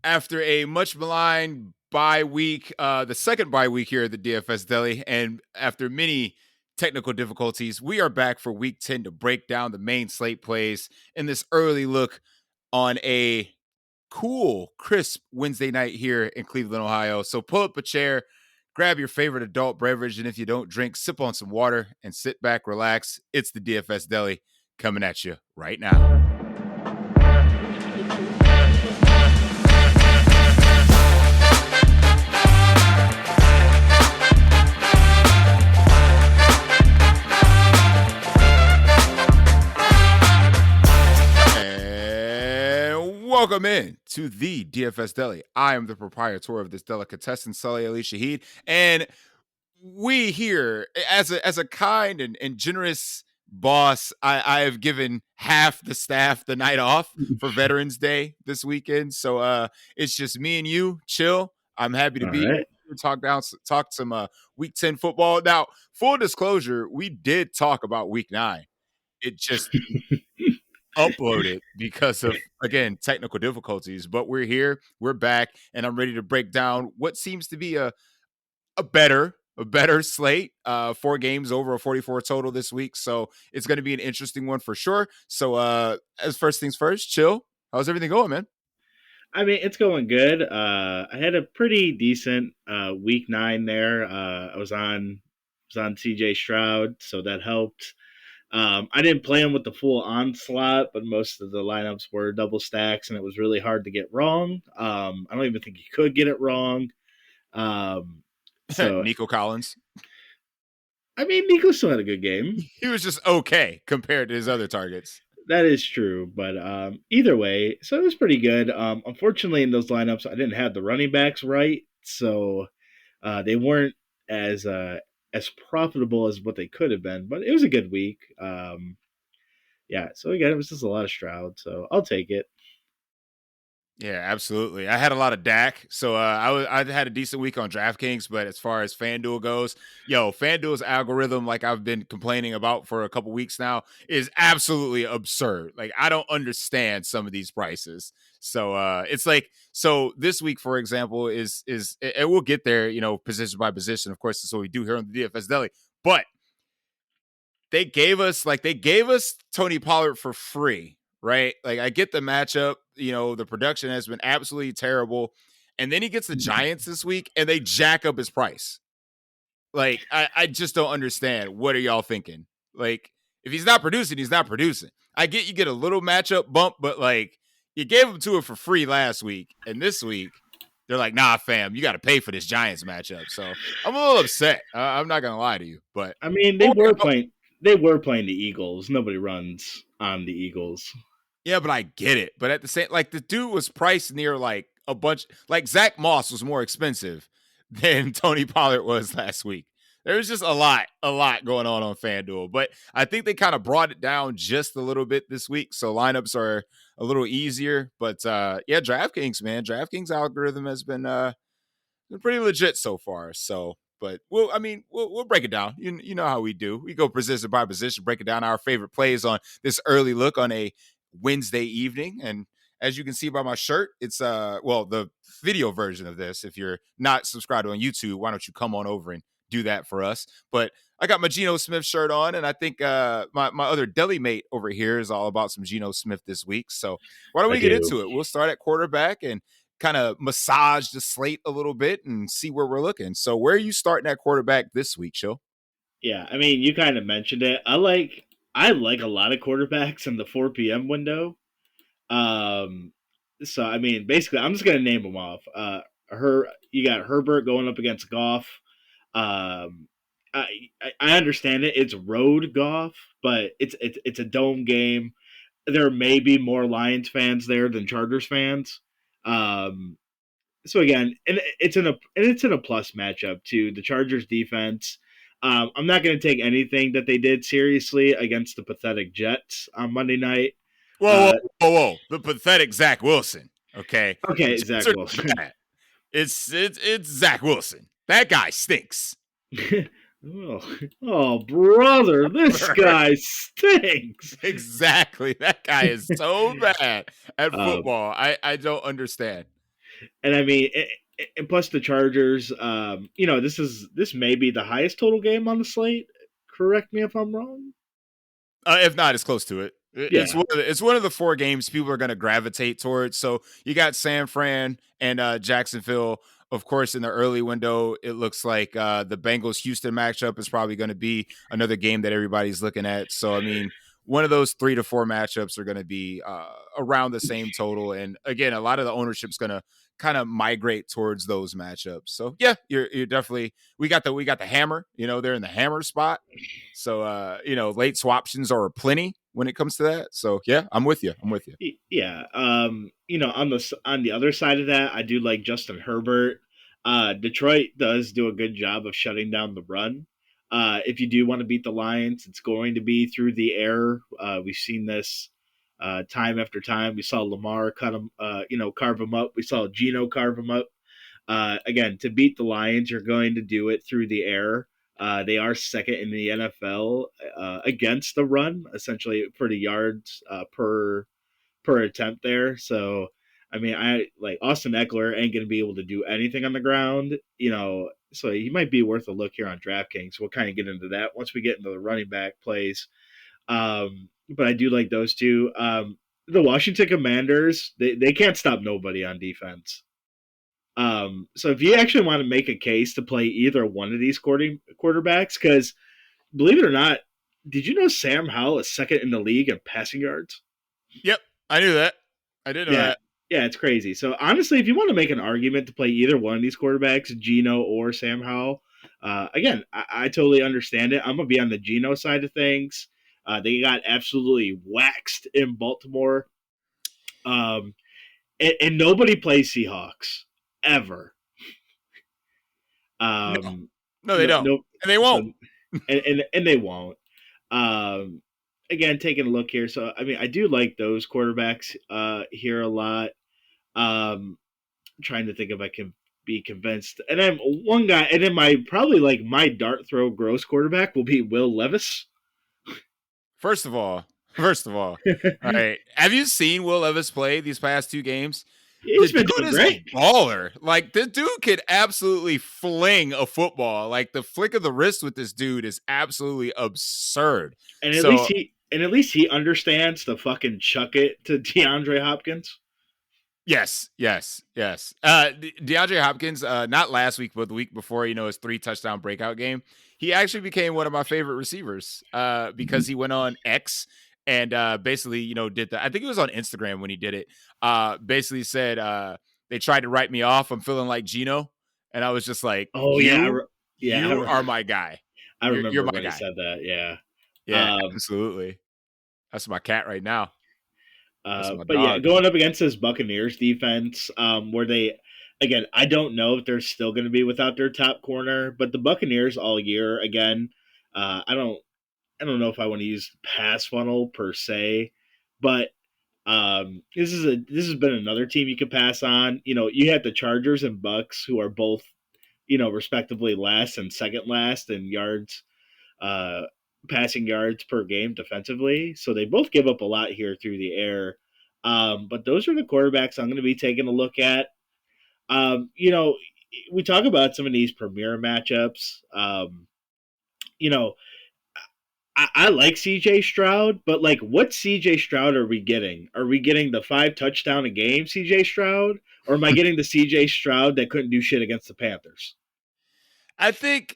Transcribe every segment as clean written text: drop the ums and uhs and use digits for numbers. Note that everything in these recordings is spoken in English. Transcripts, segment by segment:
After a much maligned bye week, the second bye week here at the DFS Deli, and after many technical difficulties, we are back for week 10 to break down the main slate plays in this early look on a cool, crisp Wednesday night here in Cleveland, Ohio. So pull up a chair, grab your favorite adult beverage, and if you don't drink, sip on some water and sit back, relax. It's the DFS Deli coming at you right now. Welcome in to the DFS Deli. I am the proprietor of this delicatessen, Sully Ali Shahid, and we here, as a kind and generous boss, I have given half the staff the night off for Veterans Day this weekend. So it's just me and you, chill. I'm happy to All be right. here, talk some week 10 football. Now, full disclosure, we did talk about week 9. It just uploaded because of, again, technical difficulties, but we're here, we're back, and I'm ready to break down what seems to be a better slate. 4 games over a 44 total this week, so it's going to be an interesting one for sure. So as first things first, chill, how's everything going, man? I mean, it's going good. I had a pretty decent week 9 there. I was on CJ Stroud, so that helped. I didn't play him with the full onslaught, but most of the lineups were double stacks, and it was really hard to get wrong. I don't even think you could get it wrong. Um, so, Nico Collins, I mean, Nico still had a good game. he was just okay compared to his other targets. That is true, but either way, so it was pretty good. Unfortunately, in those lineups, I didn't have the running backs right, so they weren't as as profitable as what they could have been. But it was a good week. Yeah. So again, it was just a lot of Stroud, so I'll take it. Yeah, absolutely. I had a lot of Dak, so I had a decent week on DraftKings. But as far as FanDuel goes, FanDuel's algorithm, like I've been complaining about for a couple weeks now, is absolutely absurd. Like I don't understand some of these prices. So it's like, so this week, for example, is and we'll get there, position by position. Of course, that's what we do here on the DFS Deli. But they gave us Tony Pollard for free, right? Like I get the matchup, the production has been absolutely terrible. And then he gets the Giants this week and they jack up his price. Like I just don't understand. What are y'all thinking? Like if he's not producing, he's not producing. I get you get a little matchup bump, but like you gave him to it for free last week, and this week they're like, nah, fam, you got to pay for this Giants matchup. So I'm a little upset. I'm not gonna lie to you, but I mean, they oh, were playing. They were playing the Eagles. Nobody runs on the Eagles. yeah, but I get it. But at the same, like the dude was priced near like a bunch, like Zach Moss was more expensive than Tony Pollard was last week. There was just a lot going on FanDuel. But I think they kind of brought it down just a little bit this week. So lineups are a little easier. But yeah, DraftKings, man. DraftKings algorithm has been pretty legit so far. So, but we'll break it down. You know how we do. We go position by position, break it down our favorite plays on this early look on a Wednesday evening. And as you can see by my shirt, it's the video version of this. If you're not subscribed on YouTube, why don't you come on over and do that for us? But I got my Geno Smith shirt on, and I think my other deli mate over here is all about some Geno Smith this week. So why don't I we get do. into it? We'll start at quarterback and kind of massage the slate a little bit and see where we're looking. So where are you starting at quarterback this week, Chill? Yeah, I mean, you kind of mentioned it. I like a lot of quarterbacks in the 4 p.m. window. Um, so I mean, basically, I'm just gonna name them off. You got Herbert going up against Goff. Um, I understand it. It's road Goff, but it's a dome game. There may be more Lions fans there than Chargers fans. Um, so again, and it's in a plus matchup too. The Chargers defense. I'm not going to take anything that they did seriously against the pathetic Jets on Monday night. Whoa, Uh, whoa, whoa, whoa. The pathetic Zach Wilson. Okay. The okay, Jets Zach are Wilson. bad. It's Zach Wilson. That guy stinks. oh, brother, this guy stinks. Exactly. That guy is so bad at Um, football. I don't understand. And I mean, and plus the Chargers. This may be the highest total game on the slate. Correct me if I'm wrong. If not, it's close to it. It's Yeah, one of the 4 games people are going to gravitate towards. So you got San Fran and Jacksonville. Of course, in the early window, it looks like the Bengals Houston matchup is probably going to be another game that everybody's looking at. So I mean, one of those 3 to 4 matchups are going to be around the same total. And again, a lot of the ownership's going to kind of migrate towards those matchups. So yeah, you're definitely we got the hammer. They're in the hammer spot. So late swaptions are plenty when it comes to that. So yeah, I'm with you. I'm with you. yeah. On the other side of that, I do like Justin Herbert. Detroit does do a good job of shutting down the run. If you do want to beat the Lions, it's going to be through the air. We've seen this time after time. We saw Lamar cut him, carve him up. We saw Geno carve him up. Again, to beat the Lions, you're going to do it through the air. They are second in the NFL against the run, essentially for the yards per attempt there. So, I mean, I like Austin Eckler ain't going to be able to do anything on the ground, So he might be worth a look here on DraftKings. We'll kind of get into that once we get into the running back plays. But I do like those two. The Washington Commanders, they can't stop nobody on defense. So if you actually want to make a case to play either one of these quarterbacks, because believe it or not, did you know Sam Howell is second in the league in passing yards? Yep, I knew that. I did know Yeah, that. yeah, it's crazy. So honestly, if you want to make an argument to play either one of these quarterbacks, Geno or Sam Howell, again, I totally understand it. I'm gonna be on the Geno side of things. They got absolutely waxed in Baltimore, um, and nobody plays Seahawks ever. No, Um, no, they no, don't, no. and they So won't. and they won't. Um, Again, taking a look here. So I mean, I do like those quarterbacks here a lot. Trying to think if I can be convinced. And then one guy, and then my dart throw gross quarterback will be Will Levis. First of all, all right. Have you seen Will Levis play these past 2 games? The He's been dude doing is a great. baller. Like the dude could absolutely fling a football. Like the flick of the wrist with this dude is absolutely absurd. And So at least he understands to fucking chuck it to DeAndre Hopkins. yes, yes, yes. DeAndre Hopkins, not last week, but the week before, his 3 touchdown breakout game, he actually became one of my favorite receivers because he went on X and basically, did that. I think it was on Instagram when he did it. Basically said, they tried to write me off. I'm feeling like Geno. And I was just like, Oh yeah, you are my guy. I You're remember my when he guy. said that. Yeah. Yeah, Um, absolutely. That's my cat right now. That's my but yeah, dog. going up against this Buccaneers defense, where they, again, I don't know if they're still going to be without their top corner, but the Buccaneers all year, again, I don't know if I want to use pass funnel per se, but this has been another team you could pass on. You had the Chargers and Bucks who are both, respectively last and second last in yards, uh, passing yards per game defensively. So they both give up a lot here through the air. But those are the quarterbacks I'm going to be taking a look at. Um, you know, we talk about some of these premier matchups. You know, I like CJ Stroud, but like, what CJ Stroud are we getting? Are we getting the 5 touchdown a game CJ Stroud, or am I getting the CJ Stroud that couldn't do shit against the Panthers? I think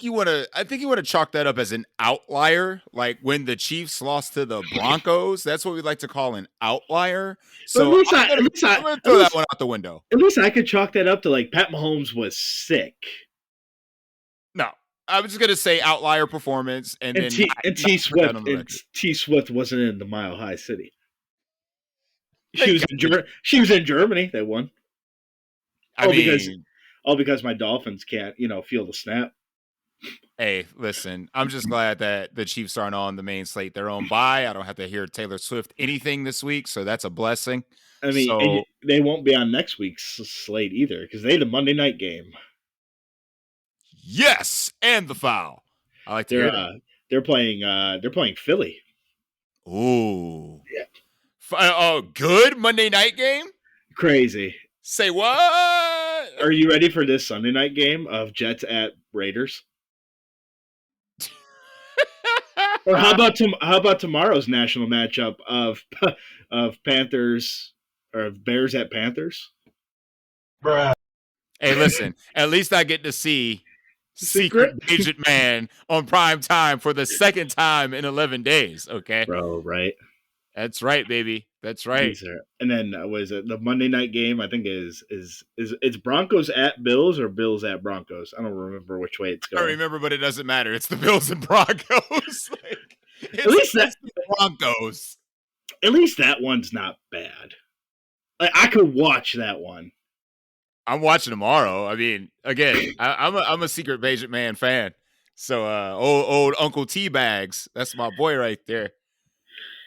you want to chalk that up as an outlier, like when the Chiefs lost to the Broncos. That's what we like to call an outlier. But So I'm gonna throw that one out the window. at least I could chalk that up to like Pat Mahomes was sick, No, I was just gonna say outlier performance, and and then not put that on the record. T Swift wasn't in the Mile High City. Thank God. She was in Germany. They won. I All because mean, my Dolphins can't feel the snap. hey, listen, I'm just glad that the Chiefs aren't on the main slate. They're on bye. I don't have to hear Taylor Swift anything this week, so that's a blessing. I mean, and So they won't be on next week's slate either because they had a Monday night game. yes, and the foul. I like to They're hear that. uh they're playing Philly. Ooh. Yeah, Oh, good Monday night game. crazy. Say what? Are you ready for this Sunday night game of Jets at Raiders? Or how about tomorrow's national matchup of of Panthers or Bears at Panthers? Bruh. Hey, listen, at least I get to see Secret Secret, Agent Man on prime time for the second time in 11 days. Okay. bro. Right. That's right, baby. That's right. These are, and then was it the Monday night game? I think is it's Broncos at Bills or Bills at Broncos. I don't remember which way it's I don't going. remember, but it doesn't matter. It's the Bills and Broncos. Like, At least that it's the Broncos. at least that one's not bad. Like I could watch that one. I'm watching tomorrow. I mean, again, I'm a Secret Agent Man fan. So old Uncle T Bags, that's my boy right there.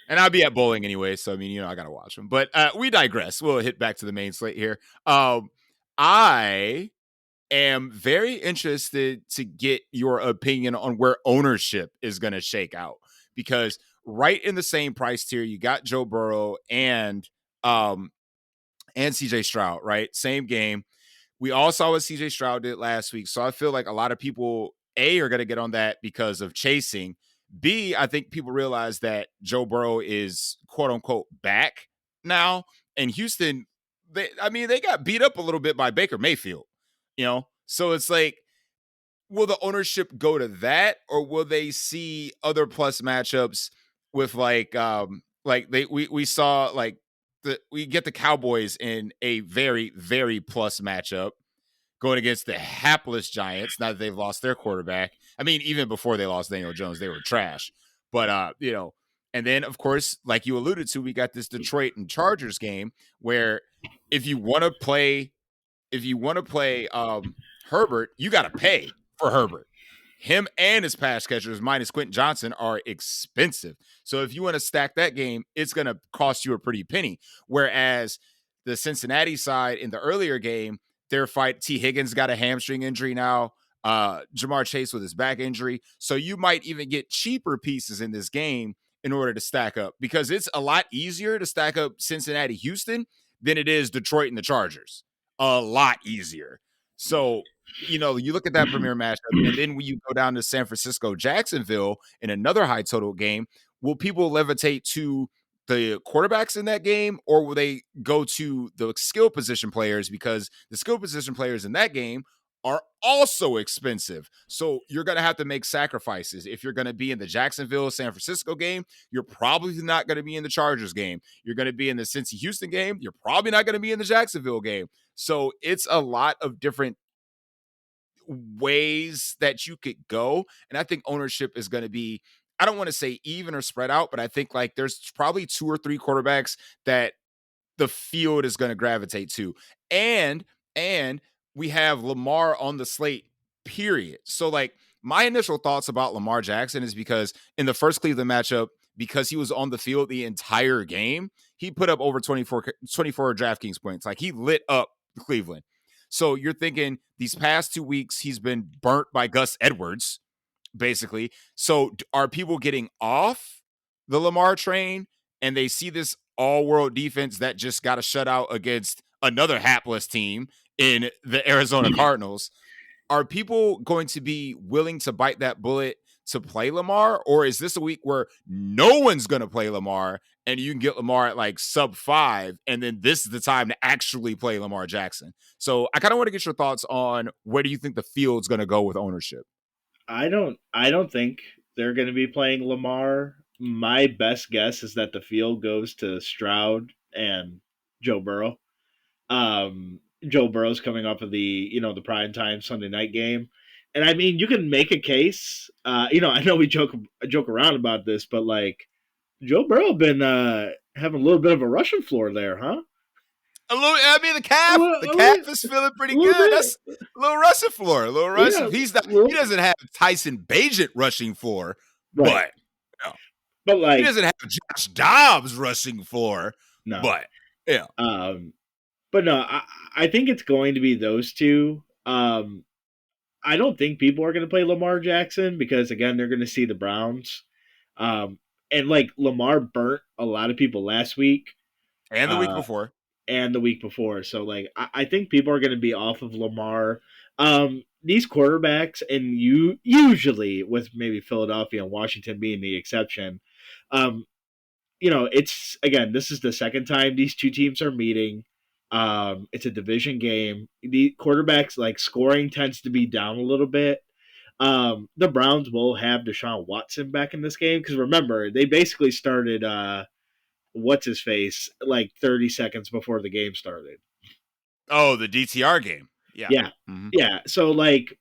And I'll be at bowling anyway, so I mean, I gotta watch them. But we digress. We'll hit back to the main slate here. I am very interested to get your opinion on where ownership is gonna shake out because right in the same price tier, you got Joe Burrow and CJ Stroud, right? Same game. We all saw what CJ Stroud did last week. So I feel like a lot of people, A, are going to get on that because of chasing. B, I think people realize that Joe Burrow is quote unquote back now. And Houston, they got beat up a little bit by Baker Mayfield. So it's like, will the ownership go to that or will they see other plus matchups with we saw like we get the Cowboys in a very, very plus matchup going against the hapless Giants. Now that they've lost their quarterback. I mean, even before they lost Daniel Jones, they were trash. But and then of course, like you alluded to, we got this Detroit and Chargers game where if you want to play, Herbert, you got to pay for Herbert. Him and his pass catchers, minus Quentin Johnson, are expensive. So if you want to stack that game, it's going to cost you a pretty penny. Whereas the Cincinnati side in the earlier game, their fight, T. Higgins got a hamstring injury now. Jamar Chase with his back injury. So you might even get cheaper pieces in this game in order to stack up because it's a lot easier to stack up Cincinnati, Houston than it is Detroit and the Chargers. A lot easier. So you look at that premier matchup, and then when you go down to San Francisco, Jacksonville in another high total game, will people levitate to the quarterbacks in that game, or will they go to the skill position players because the skill position players in that game are also expensive? So you're going to have to make sacrifices. If you're going to be in the Jacksonville, San Francisco game, you're probably not going to be in the Chargers game. You're going to be in the Cincy Houston game. You're probably not going to be in the Jacksonville game. So it's a lot of different ways that you could go. And I think ownership is going to be, I don't want to say even or spread out, but I think like there's probably 2 or 3 quarterbacks that the field is going to gravitate to. And we have Lamar on the slate, period. So like my initial thoughts about Lamar Jackson is because in the first Cleveland matchup, because he was on the field the entire game, he put up over 24 DraftKings points. Like he lit up Cleveland. So you're thinking these past 2 weeks, he's been burnt by Gus Edwards, basically. So are people getting off the Lamar train and they see this all-world defense that just got a shutout against another hapless team in the Arizona Cardinals? Are people going to be willing to bite that bullet to play Lamar? Or is this a week where no one's going to play Lamar and you can get Lamar at like sub 5, and then this is the time to actually play Lamar Jackson? So I kind of want to get your thoughts on where do you think the field's going to go with ownership? I don't think they're going to be playing Lamar. My best guess is that the field goes to Stroud and Joe Burrow. Joe Burrow's coming off of the prime time Sunday night game, and I mean you can make a case. I know we joke around about this, but like Joe Burrow been having a little bit of a rushing floor there, huh? A little, I mean, the calf is feeling pretty good. Bit. That's a little rushing floor, a little rushing. Yeah, He's not. He doesn't have Tyson Bagent rushing floor, right. but like he doesn't have Josh Dobbs rushing floor, no. But yeah, but no, I think it's going to be those two. I don't think people are going to play Lamar Jackson because again they're going to see the Browns, and like Lamar burnt a lot of people last week and the week before. and the week before. So like I think people are going to be off of Lamar. These quarterbacks, and you usually with maybe Philadelphia and Washington being the exception, um, it's again, this is the second time these two teams are meeting. It's a division game. The quarterbacks like scoring tends to be down a little bit. The Browns will have Deshaun Watson back in this game because remember they basically started what's his face like 30 seconds before the game started. Oh, the DTR game. Yeah. Yeah, Mm-hmm. yeah. So like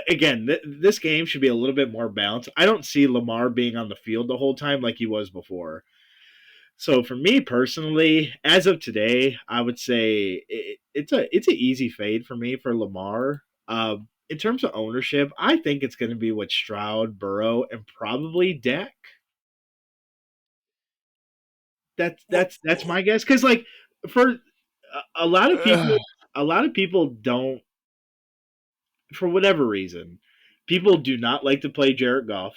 again, this game should be a little bit more balanced. I don't see Lamar being on the field the whole time like he was before. So for me personally, as of today, I would say it's an easy fade for me for Lamar. In terms of ownership, I think it's going to be with Stroud, Burrow, and probably Dak. That's my guess because like for a lot of people, a lot of people don't for whatever reason. People do not like to play Jared Goff.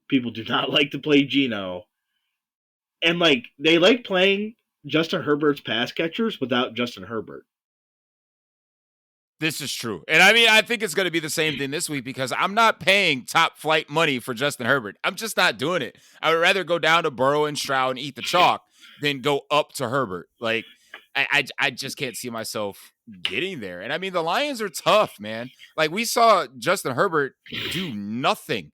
People do not like to play Geno, and like they like playing Justin Herbert's pass catchers without Justin Herbert. This is true. And I mean, I think it's going to be the same thing this week because I'm not paying top flight money for Justin Herbert. I'm just not doing it. I would rather go down to Burrow and Stroud and eat the chalk than go up to Herbert. Like, I just can't see myself getting there. And I mean, the Lions are tough, man. Like, we saw Justin Herbert do nothing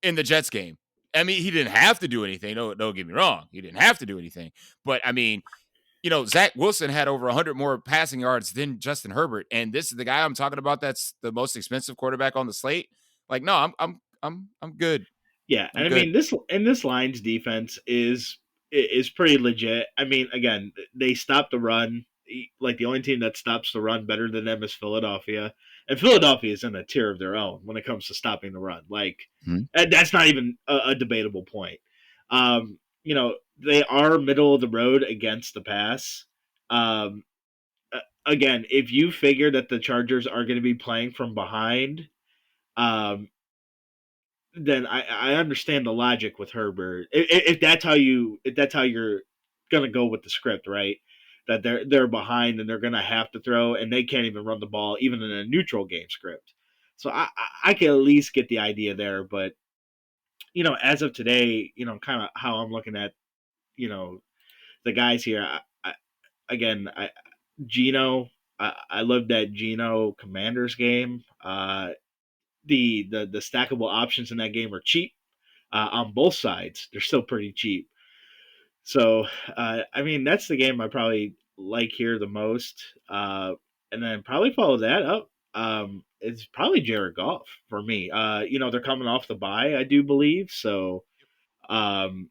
in the Jets game. I mean, he didn't have to do anything. No, don't get me wrong. He didn't have to do anything. But I mean, Zach Wilson had over 100 more passing yards than Justin Herbert, and this is the guy I'm talking about. That's the most expensive quarterback on the slate. Like, no, I'm good. Yeah, I'm and I good. mean this line's defense is pretty legit. I mean, again, they stop the run. Like the only team that stops the run better than them is Philadelphia, and Philadelphia is in a tier of their own when it comes to stopping the run. Like, Hmm. and that's not even a debatable point. They are middle of the road against the pass. Um, Again, if you figure that the Chargers are going to be playing from behind, um, then I understand the logic with Herbert. If that's how you're gonna go with the script, right? That they're behind and they're gonna have to throw and they can't even run the ball even in a neutral game script. So I can at least get the idea there, but as of today, kind of how I'm looking at you know the guys here. Again, Gino. I love that Gino Commanders game. The stackable options in that game are cheap on both sides. They're still pretty cheap. So, I mean, that's the game I probably like here the most. And then probably follow that up. It's probably Jared Goff for me. They're coming off the bye, I do believe. So, um,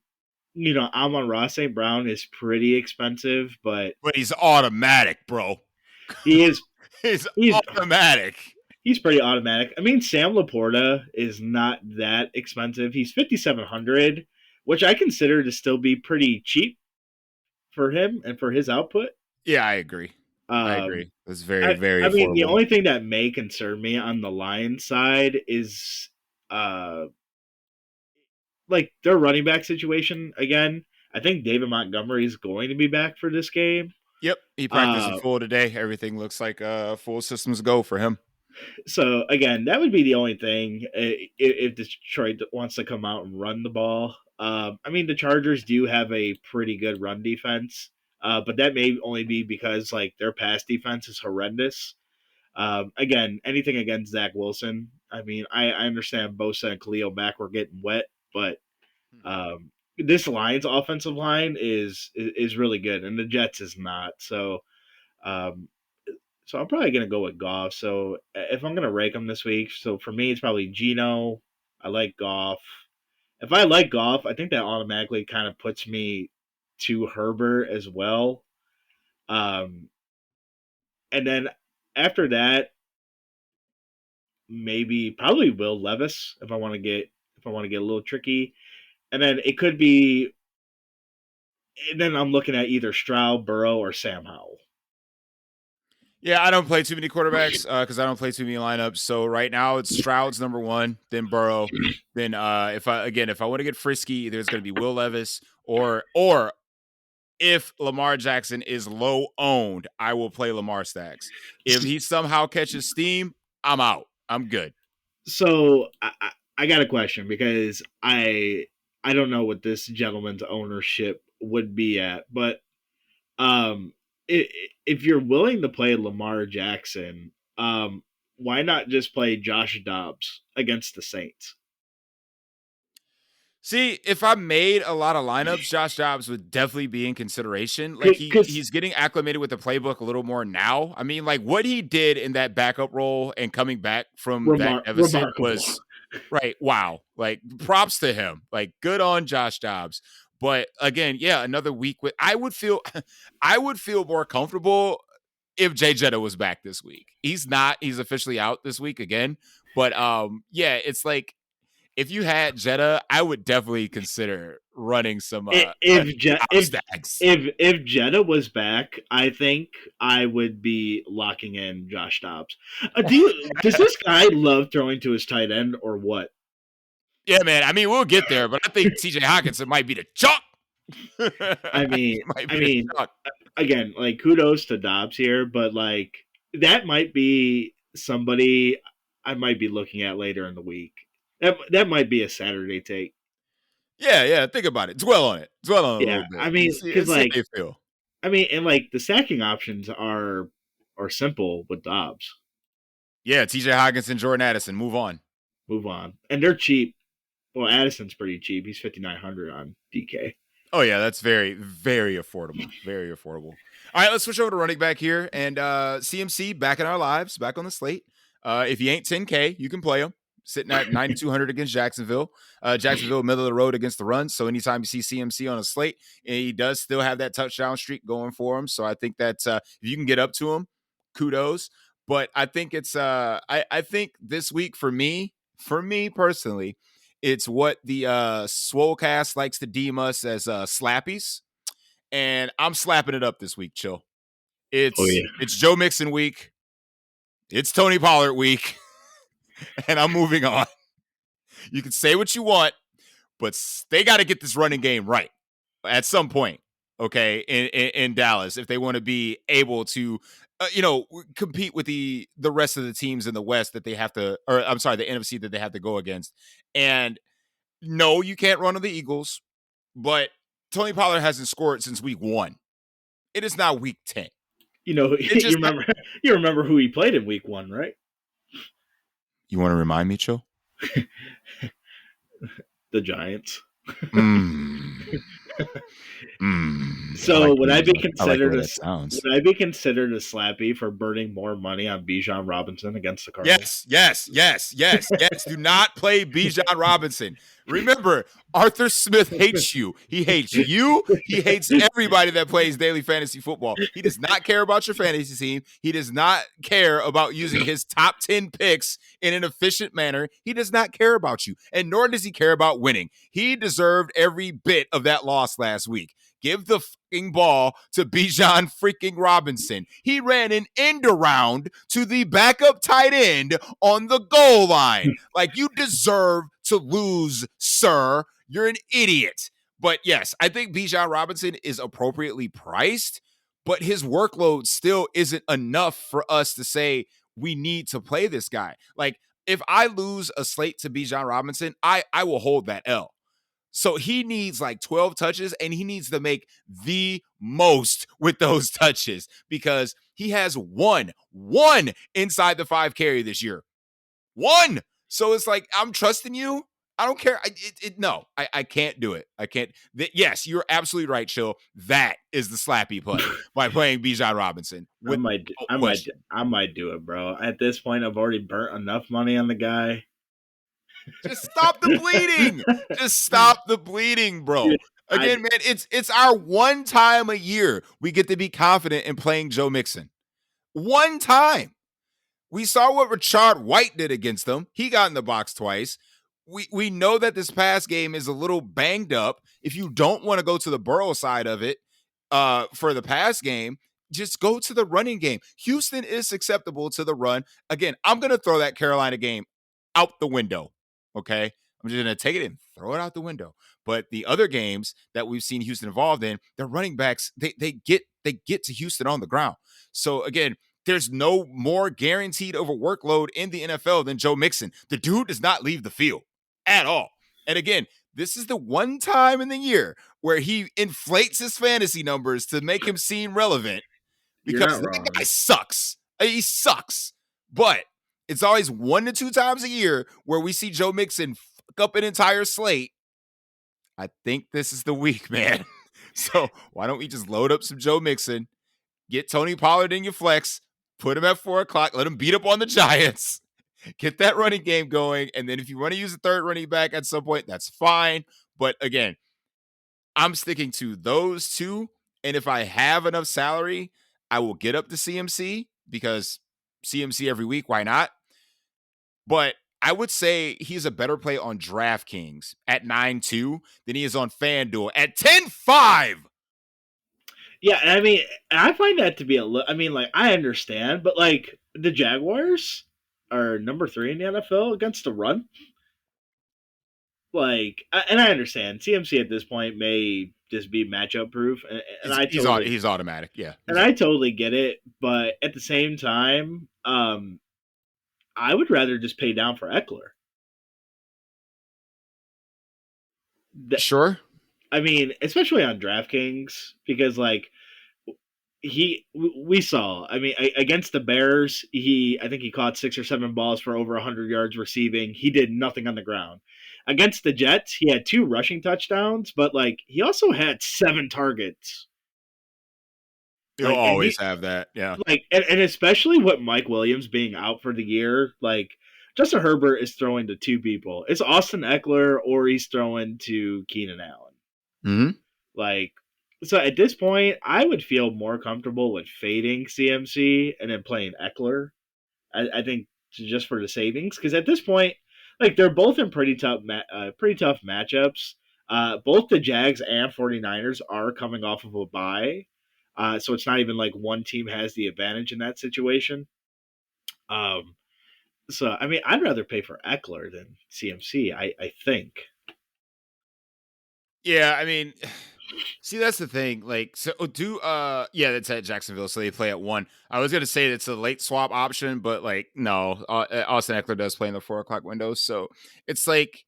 Amon Ross St. Brown is pretty expensive, but But he's automatic, bro. he is He's he's automatic. he's pretty automatic. I mean, Sam Laporta is not that expensive. He's 5,700, which I consider to still be pretty cheap for him and for his output. Yeah, I agree. I Um, agree. It's very, I very I mean, the affordable. only thing that may concern me on the Lions side is uh like their running back situation again. I think David Montgomery is going to be back for this game. Yep, he practiced in Uh, full today. Everything looks like full systems go for him. so again, that would be the only thing if Detroit wants to come out and run the ball. I mean, the Chargers do have a pretty good run defense, but that may only be because like their pass defense is horrendous. Again, anything against Zach Wilson. I mean, I understand Bosa and Khalil Mack were getting wet, but this Lions offensive line is really good, and the Jets is not. Um, so I'm probably gonna go with Goff. So if I'm gonna rank them this week, so for me it's probably Gino. I like Goff. If I like Goff, I think that automatically kind of puts me to Herbert as well. Um, and then after that, maybe probably Will Levis if I want to get a little tricky. And then it could be. And then I'm looking at either Stroud, Burrow, or Sam Howell. Yeah, I don't play too many quarterbacks because I don't play too many lineups. So right now it's Stroud's number one, then Burrow, then if I want to get frisky, there's going to be Will Levis or if Lamar Jackson is low owned, I will play Lamar stacks. If he somehow catches steam, I'm out. I'm good. So I got a question because I don't know what this gentleman's ownership would be at, but um, if you're willing to play Lamar Jackson, why not just play Josh Dobbs against the Saints? See, if I made a lot of lineups, Josh Dobbs would definitely be in consideration. Like Because he's getting acclimated with the playbook a little more now. I mean, like what he did in that backup role and coming back from that deficit remarkable. was right. Wow. Like props to him. Like good on Josh Dobbs. But again, yeah, another week with I would feel I would feel more comfortable if Jay Jetta was back this week. He's not. He's officially out this week again. But yeah, it's like if you had Jetta, I would definitely consider running some Dobbs stacks. If Jetta was back, I think I would be locking in Josh Dobbs. Does this guy love throwing to his tight end or what? Yeah, man. I mean, we'll get there, but I think TJ Hawkinson might be the chalk. I mean, might I be the mean, chalk. again, like kudos to Dobbs here, but like that might be somebody I might be looking at later in the week. That might be a Saturday take. Yeah, yeah. Think about it. Dwell on it. Dwell on it a Yeah, little bit. I And mean, see, because and see like how you feel. and like the sacking options are simple with Dobbs. Yeah, TJ Hawkinson, Jordan Addison. Move on. Move on, and they're cheap. Well, Addison's pretty cheap. He's 5,900 on DK. Oh yeah, that's very, very affordable. Very affordable. All right, let's switch over to running back here and CMC back in our lives, back on the slate. If you ain't 10K, you can play him. Sitting at 9,200 against Jacksonville. Jacksonville, middle of the road against the run. So anytime you see CMC on a slate, he does still have that touchdown streak going for him. So I think that if you can get up to him, kudos. But I think it's I think this week for me personally, it's what the Swolecast likes to deem us as slappies. And I'm slapping it up this week, chill. Oh It's yeah, it's Joe Mixon week. It's Tony Pollard week. And I'm moving on. You can say what you want, but they got to get this running game right at some point, okay, in Dallas if they want to be able to, compete with the rest of the teams in the West that they have to, or I'm sorry, the NFC that they have to go against. And no, you can't run on the Eagles, but Tony Pollard hasn't scored since week 1. It is now week 10. you know It just you remember who he played in Week 1, right? You want to remind me, Chill? The Giants. So would I be considered would I be considered a slappy for burning more money on Bijan Robinson against the Cardinals? Yes. Do not play Bijan Robinson. Remember, Arthur Smith hates you. He hates you. He hates everybody that plays daily fantasy football. He does not care about your fantasy team. He does not care about using his top 10 picks in an efficient manner. He does not care about you, and nor does he care about winning. He deserved every bit of that loss last week. Give the fucking ball to Bijan freaking Robinson. He ran an end around to the backup tight end on the goal line. Like, you deserve to lose, sir. You're an idiot. But yes, I think Bijan Robinson is appropriately priced, but his workload still isn't enough for us to say we need to play this guy. Like, if I lose a slate to Bijan Robinson, I will hold that L. So he needs like 12 touches, and he needs to make the most with those touches because he has one inside the 5 carry this year. One. So it's like, I'm trusting you. I don't care. I can't do it. I can't. Yes, you're absolutely right, Chill. That is the slappy play by playing Bijan Robinson. I might do it, bro. At this point, I've already burnt enough money on the guy. Just stop the bleeding. Just stop the bleeding, bro. Again, man, it's our one time a year we get to be confident in playing Joe Mixon. One time. We saw what Rashard White did against them. He got in the box twice. We know that this pass game is a little banged up. If you don't want to go to the Burrow side of it for the pass game, just go to the running game. Houston is susceptible to the run. Again, I'm going to throw that Carolina game out the window. Okay. I'm I'm just going to take it and throw it out the window. But the other games that we've seen Houston involved in, their running backs, they get to Houston on the ground. So again, there's no more guaranteed over workload in the NFL than Joe Mixon. The dude does not leave the field at all. And again, this is the one time in the year where he inflates his fantasy numbers to make him seem relevant You're because not that guy wrong. sucks. He sucks. But it's always 1 to 2 times a year where we see Joe Mixon fuck up an entire slate. I think this is the week, man. So why don't we just load up some Joe Mixon, get Tony Pollard in your flex, put him at 4 o'clock, let him beat up on the Giants, get that running game going. And then if you want to use a third running back at some point, that's fine. But again, I'm sticking to those two. And if I have enough salary, I will get up to CMC because CMC every week. Why not? But I would say he's a better play on DraftKings at 9-2 than he is on FanDuel at 10-5. Yeah, and I mean, I find that to be I mean, like, I understand, but like the Jaguars are number 3 in the NFL against the run. Like, and I understand CMC at this point may just be matchup proof, and He's automatic. Yeah. I totally get it, but at the same time, I would rather just pay down for Eckler. Sure. I mean, especially on DraftKings, because like we saw. I mean, against the Bears, I think he caught 6 or 7 balls for over 100 yards receiving. He did nothing on the ground. Against the Jets, he had 2 rushing touchdowns, but like he also had 7 targets. You'll always have that, yeah. Like, and especially with Mike Williams being out for the year, like Justin Herbert is throwing to 2 people. It's Austin Eckler or he's throwing to Keenan Allen. Mm-hmm. Like, so at this point, I would feel more comfortable with fading CMC and then playing Eckler. I think just for the savings, because at this point, like they're both in pretty tough matchups. Both the Jags and 49ers are coming off of a bye. So it's not even like one team has the advantage in that situation. So I mean, I'd rather pay for Eckler than CMC. I think. Yeah, I mean, see, that's the thing. Like, so yeah, that's at Jacksonville, so they play at 1. I was gonna say it's a late swap option, but like, no, Austin Eckler does play in the 4 o'clock window, so it's like,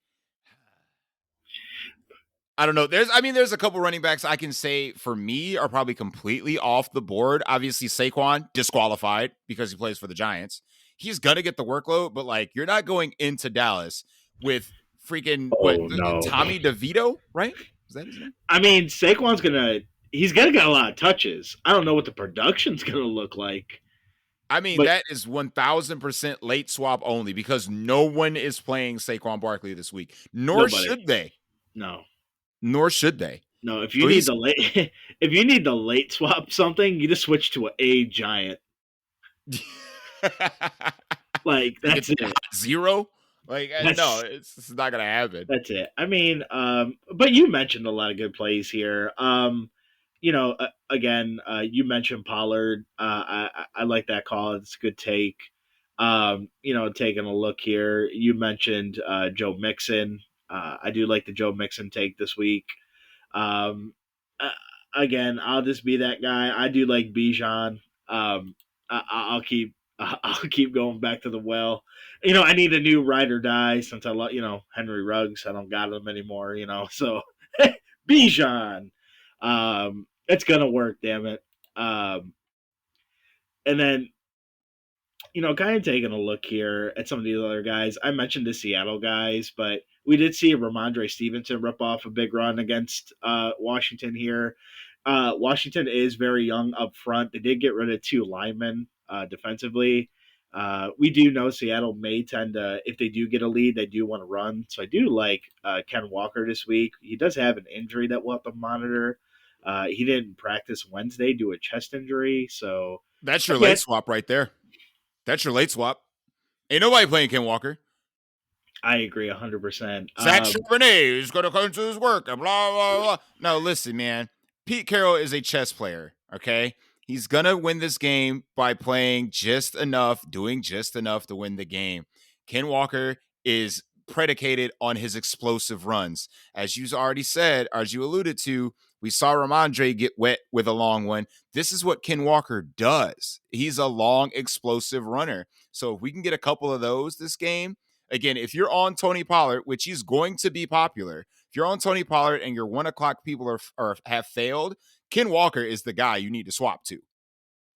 I don't know. There's a couple running backs I can say for me are probably completely off the board. Obviously, Saquon disqualified because he plays for the Giants. He's gonna get the workload, but like, you're not going into Dallas with freaking Oh no, Tommy DeVito, right? Is that his name? I mean, he's gonna get a lot of touches. I don't know what the production's gonna look like. I mean, But that is 1000% late swap only because no one is playing Saquon Barkley this week, nor nobody. should they. No. Nor should they. No, if you need the late if you need the late swap something, you just switch to a giant. Like that's it. 0. Like no, it's not gonna happen. That's it. I mean, but you mentioned a lot of good plays here. You know, again, you mentioned Pollard. I like that call. It's a good take. You know, taking a look here, you mentioned Joe Mixon. I do like the Joe Mixon take this week. Um, uh, Again, I'll just be that guy. I do like Bijan. I'll keep I'll keep going back to the well. You know, I need a new ride or die since I love Henry Ruggs. I don't got him anymore. So Bijan, it's gonna work. Damn it. And then kind of taking a look here at some of these other guys. I mentioned the Seattle guys, but we did see Ramondre Stevenson rip off a big run against Washington here. Washington is very young up front. They did get rid of 2 linemen defensively. We do know Seattle may tend to, if they do get a lead, they do want to run. So I do like Ken Walker this week. He does have an injury that we'll have to monitor. He didn't practice Wednesday due to a chest injury. So that's your late swap right there. That's your late swap. Ain't nobody playing Ken Walker. I agree 100%. Zach Charbonnet is going to come to his work and blah, blah, blah. No, listen, man. Pete Carroll is a chess player, okay? He's going to win this game by playing just enough, doing just enough to win the game. Ken Walker is predicated on his explosive runs. As you already said, as you alluded to, we saw Ramondre get wet with a long one. This is what Ken Walker does. He's a long, explosive runner. So if we can get a couple of those this game, again, if you're on Tony Pollard, which he's going to be popular, if you're on Tony Pollard and your 1 o'clock people are have failed, Ken Walker is the guy you need to swap to.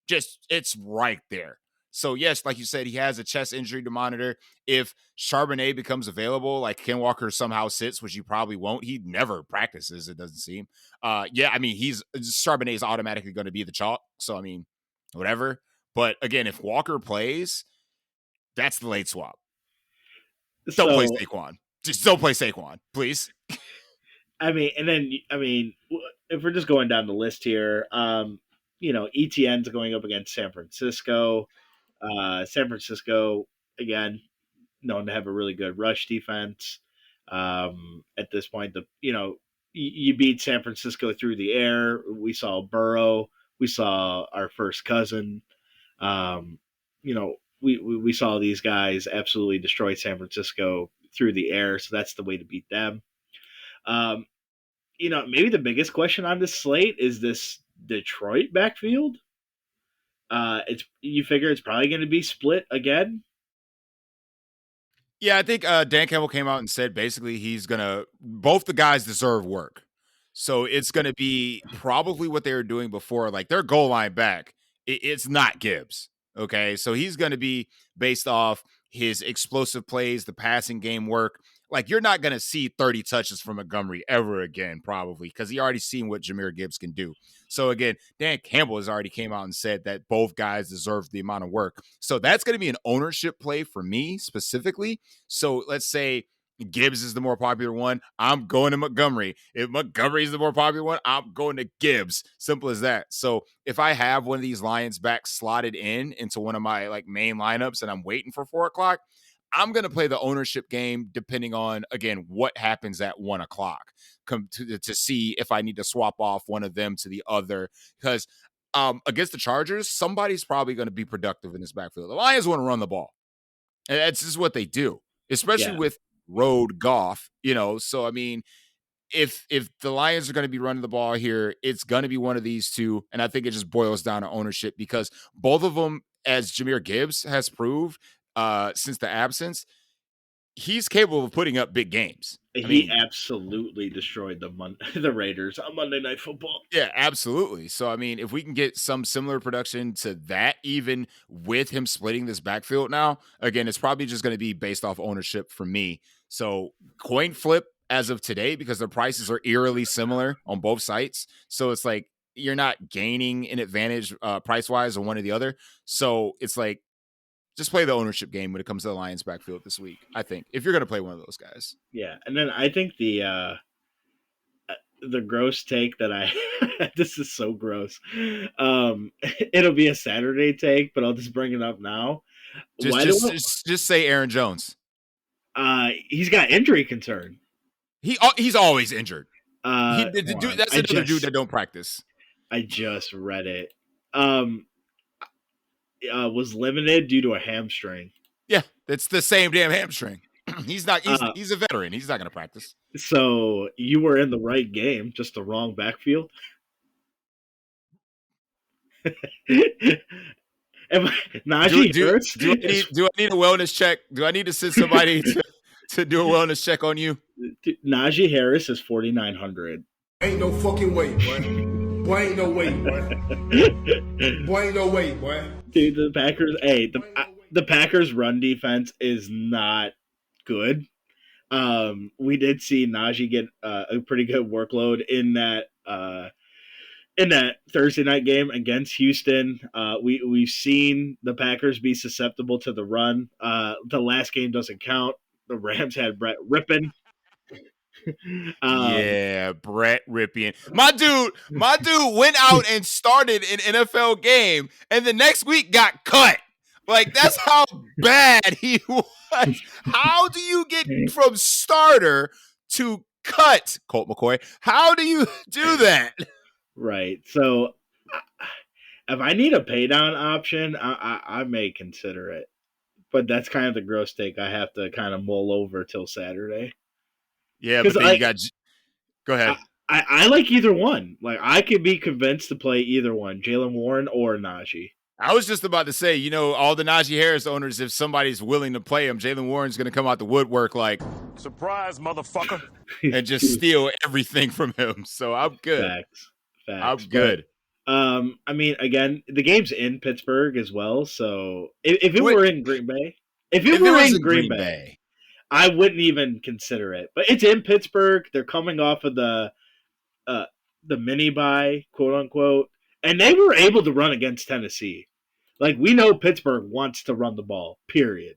Just it's right there. So yes, like you said, he has a chest injury to monitor. If Charbonnet becomes available, like Ken Walker somehow sits, which you probably won't. He never practices, it doesn't seem. Yeah, I mean, Charbonnet is automatically going to be the chalk. So I mean, whatever. But again, if Walker plays, that's the late swap. Don't play So Saquon. Just don't play Saquon, please. I mean, and then if we're just going down the list here, ETN's going up against San Francisco. San Francisco again known to have a really good rush defense. At this point, you beat San Francisco through the air. We saw Burrow. We saw our first cousin. Um, we saw these guys absolutely destroy San Francisco through the air. So that's the way to beat them. Um, maybe the biggest question on this slate is this Detroit backfield. You figure it's probably going to be split again. Yeah, I think Dan Campbell came out and said basically both the guys deserve work. So it's going to be probably what they were doing before, like their goal line back. It's not Gibbs. Okay. So he's going to be based off his explosive plays, the passing game work. Like you're not going to see 30 touches from Montgomery ever again, probably, because he already seen what Jahmyr Gibbs can do. So again, Dan Campbell has already came out and said that both guys deserve the amount of work. So that's going to be an ownership play for me specifically. So let's say Gibbs is the more popular one, I'm going to Montgomery. If Montgomery is the more popular one, I'm going to Gibbs. Simple as that. So if I have one of these Lions back slotted into one of my like main lineups and I'm waiting for 4 o'clock, I'm going to play the ownership game depending on, again, what happens at 1 o'clock to see if I need to swap off one of them to the other. Because against the Chargers, somebody's probably going to be productive in this backfield. The Lions want to run the ball. And that's just what they do, especially with road Goff, So, I mean, if the Lions are going to be running the ball here, it's going to be one of these two. And I think it just boils down to ownership because both of them, as Jahmyr Gibbs has proved since the absence, he's capable of putting up big games. He absolutely destroyed the Raiders on Monday Night Football. Yeah, absolutely. So, I mean, if we can get some similar production to that, even with him splitting this backfield now, again, it's probably just going to be based off ownership for me. So, coin flip as of today because the prices are eerily similar on both sites. So, it's like you're not gaining an advantage price-wise on one or the other. So, it's like just play the ownership game when it comes to the Lions backfield this week, I think, if you're going to play one of those guys. Yeah, and then I think the gross take that this is so gross. It'll be a Saturday take, but I'll just bring it up now. Just say Aaron Jones. He's got injury concern. He's always injured. That's another dude that don't practice. I just read it. Was limited due to a hamstring. Yeah, it's the same damn hamstring. He's a veteran. He's not going to practice. So you were in the right game, just the wrong backfield. Najee Harris. Do I need a wellness check? Do I need to send somebody to do a wellness check on you? Najee Harris is 4,900. Ain't no fucking way, boy. Boy, ain't no way, boy. Boy, ain't no way, boy. Dude, the Packers. Hey, the Packers' run defense is not good. We did see Najee get a pretty good workload in that Thursday night game against Houston. We've seen the Packers be susceptible to the run. The last game doesn't count. The Rams had Brett Rippin. Brett Ripien. My dude went out and started an NFL game and the next week got cut. Like, that's how bad he was. How do you get from starter to cut, Colt McCoy? How do you do that? Right. So if I need a pay down option, I may consider it. but that's kind of the gross take I have to kind of mull over till Saturday. Yeah, Because but then you got. Go I, ahead. I like either one. Like I could be convinced to play either one, Jalen Warren or Najee. I was just about to say, all the Najee Harris owners, if somebody's willing to play him, Jalen Warren's going to come out the woodwork like, surprise, motherfucker, and just steal everything from him. So I'm good. Facts. I'm good. But, I mean, again, the game's in Pittsburgh as well. So if it were in Green Bay, if it were in Green Bay, I wouldn't even consider it. But it's in Pittsburgh. They're coming off of the mini bye, quote unquote, and they were able to run against Tennessee. Like we know Pittsburgh wants to run the ball. Period.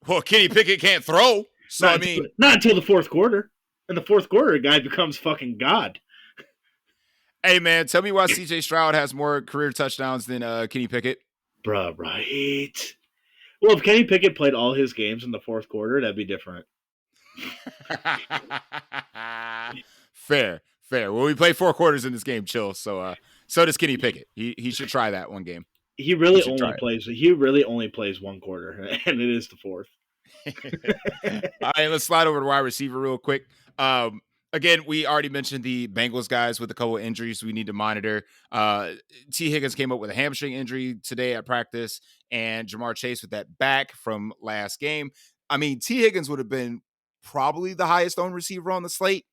Well, Kenny Pickett can't throw, so not until the fourth quarter. In the fourth quarter, a guy becomes fucking god. Hey man, tell me why CJ Stroud has more career touchdowns than Kenny Pickett. Bruh, right? Well, if Kenny Pickett played all his games in the fourth quarter, that'd be different. Fair. Well, we play 4 quarters in this game, chill. So does Kenny Pickett. He should try that one game. He really only plays 1 quarter, and it is the fourth. All right, let's slide over to wide receiver real quick. Again, we already mentioned the Bengals guys with a couple of injuries we need to monitor. T. Higgins came up with a hamstring injury today at practice, and Jamar Chase with that back from last game. I mean, T. Higgins would have been probably the highest owned receiver on the slate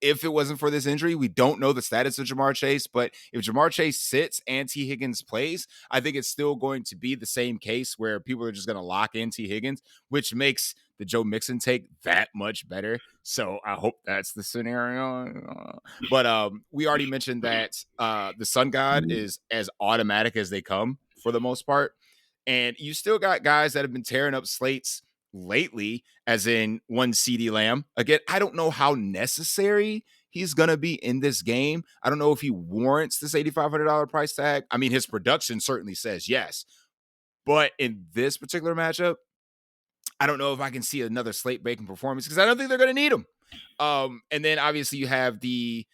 if it wasn't for this injury. We don't know the status of Jamar Chase, but if Jamar Chase sits and T. Higgins plays, I think it's still going to be the same case where people are just going to lock in T. Higgins, which makes the Joe Mixon take that much better. So I hope that's the scenario. But we already mentioned that the Sun God is as automatic as they come for the most part. And you still got guys that have been tearing up slates lately, as in one CeeDee Lamb. Again, I don't know how necessary he's going to be in this game. I don't know if he warrants this $8,500 price tag. I mean, his production certainly says yes. But in this particular matchup, I don't know if I can see another slate breaking performance because I don't think they're going to need him. And then obviously you have the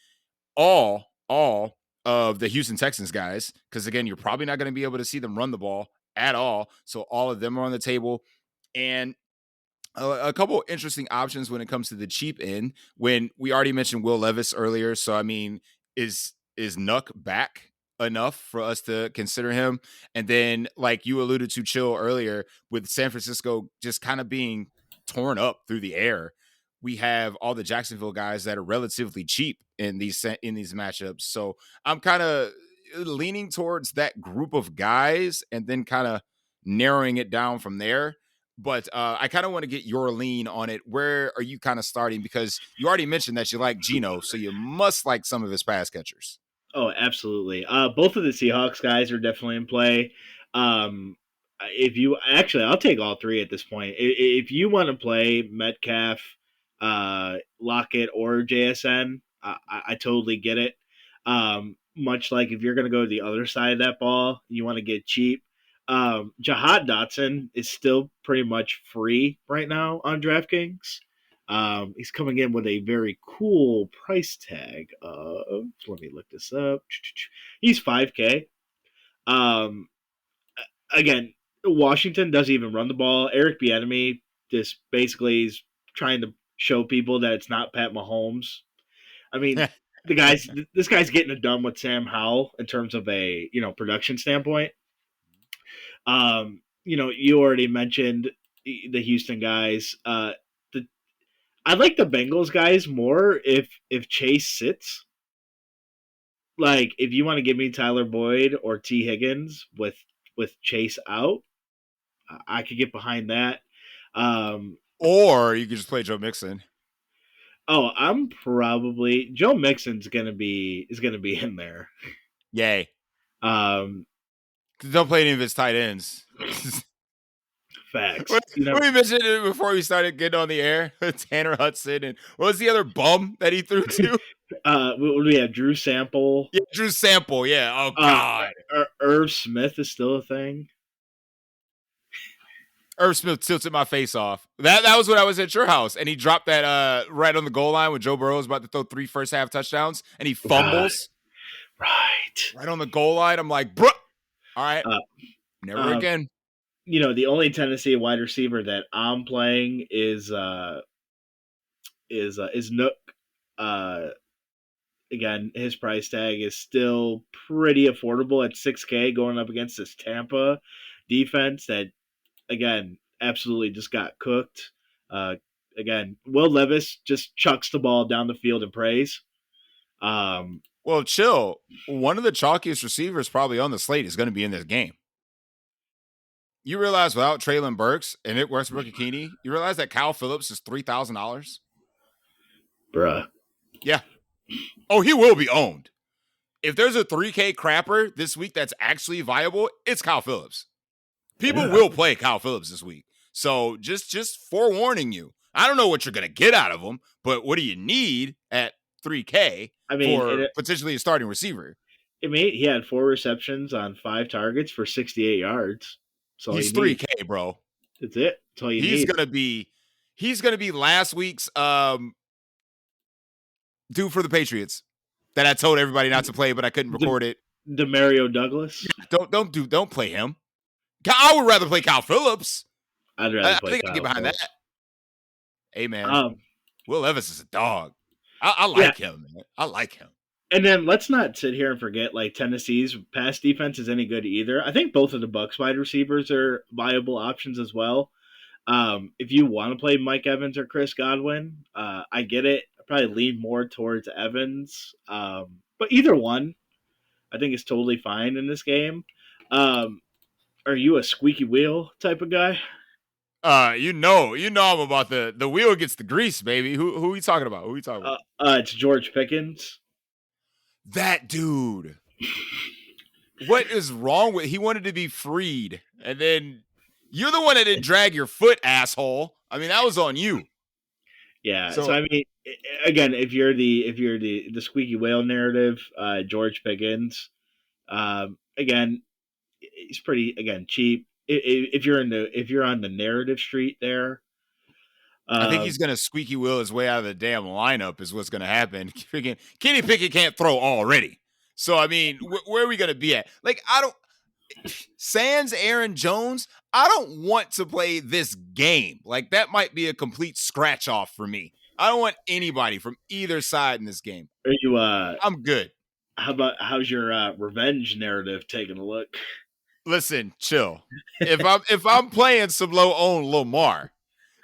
all of the Houston Texans guys, because again, you're probably not going to be able to see them run the ball at all. So all of them are on the table. And a couple interesting options when it comes to the cheap end. When we already mentioned Will Levis earlier, so I mean, is Nuck back enough for us to consider him? And then, like you alluded to, Chill, earlier, with San Francisco just kind of being torn up through the air, we have all the Jacksonville guys that are relatively cheap in these matchups. So I'm kind of leaning towards that group of guys, and then kind of narrowing it down from there. But I kind of want to get your lean on it. Where are you kind of starting? Because you already mentioned that you like Geno, so you must like some of his pass catchers. Oh, absolutely. Both of the Seahawks guys are definitely in play. If you actually, I'll take all 3 at this point. If you want to play Metcalf, Lockett, or JSN, I totally get it. Much like if you're going to go to the other side of that ball, you want to get cheap. Jahad Dotson is still pretty much free right now on DraftKings. He's coming in with a very cool price tag of, let me look this up. He's $5K. Again, Washington doesn't even run the ball. Eric Bieniemy just basically is trying to show people that it's not Pat Mahomes. I mean, this guy's getting it done with Sam Howell in terms of a production standpoint. You already mentioned the Houston guys. I like the Bengals guys more if Chase sits. Like, if you want to give me Tyler Boyd or T. Higgins with Chase out, I could get behind that. Or you could just play Joe Mixon. Oh, Joe Mixon's gonna be in there. Yay. Don't play any of his tight ends. Facts. We mentioned it before we started getting on the air. Tanner Hudson, and what was the other bum that he threw to? We have Drew Sample. Yeah, Drew Sample. Yeah. Oh God. Irv Smith is still a thing. Irv Smith tilted my face off. That was when I was at your house, and he dropped that right on the goal line when Joe Burrow was about to throw 3 first half touchdowns, and he fumbles. Right on the goal line. I'm like, bro. All right. Never again. the only Tennessee wide receiver that I'm playing is Nook. Uh, Again, his price tag is still pretty affordable at 6K going up against this Tampa defense that, again, absolutely just got cooked. Uh, Again, Will Levis just chucks the ball down the field and prays. Well, chill. One of the chalkiest receivers probably on the slate is going to be in this game. You realize without Traylon Burks and Nick Westbrook-Ikini, you realize that Kyle Phillips is $3,000? Bruh. Yeah. Oh, he will be owned. If there's a 3K crapper this week that's actually viable, it's Kyle Phillips. People will play Kyle Phillips this week. So just forewarning you. I don't know what you're going to get out of him, but what do you need at 3K for potentially a starting receiver? He had 4 receptions on 5 targets for 68 yards. He's 3K, bro. That's it. That's all you need. He's gonna be last week's due for the Patriots that I told everybody not to play, but I couldn't record it. Demario Douglas. Don't play him. I would rather play Kyle Phillips. I'd rather play. I think I get behind that. Hey man, Will Levis is a dog. I like him, man. I like him. And then let's not sit here and forget, like, Tennessee's pass defense is any good either. I think both of the Bucs wide receivers are viable options as well. If you want to play Mike Evans or Chris Godwin, I get it. I probably lean more towards Evans. But either one, I think is totally fine in this game. Are you a squeaky wheel type of guy? You know I'm about the wheel gets the grease, baby. Who are you talking about? It's George Pickens. That dude. What is wrong with? He wanted to be freed, and then you're the one that didn't drag your foot, asshole. I mean, that was on you. Yeah. So I mean, again, if you're the squeaky whale narrative, George Pickens, again, he's pretty cheap. If you're on the narrative street there, I think he's gonna squeaky wheel his way out of the damn lineup. Is what's gonna happen. Freaking Kenny Pickett can't throw already. So I mean, where are we gonna be at? Like, I don't. Sans Aaron Jones, I don't want to play this game. Like, that might be a complete scratch off for me. I don't want anybody from either side in this game. Are you? I'm good. How's your revenge narrative taking a look? Listen, chill. If I'm playing some low owned Lamar,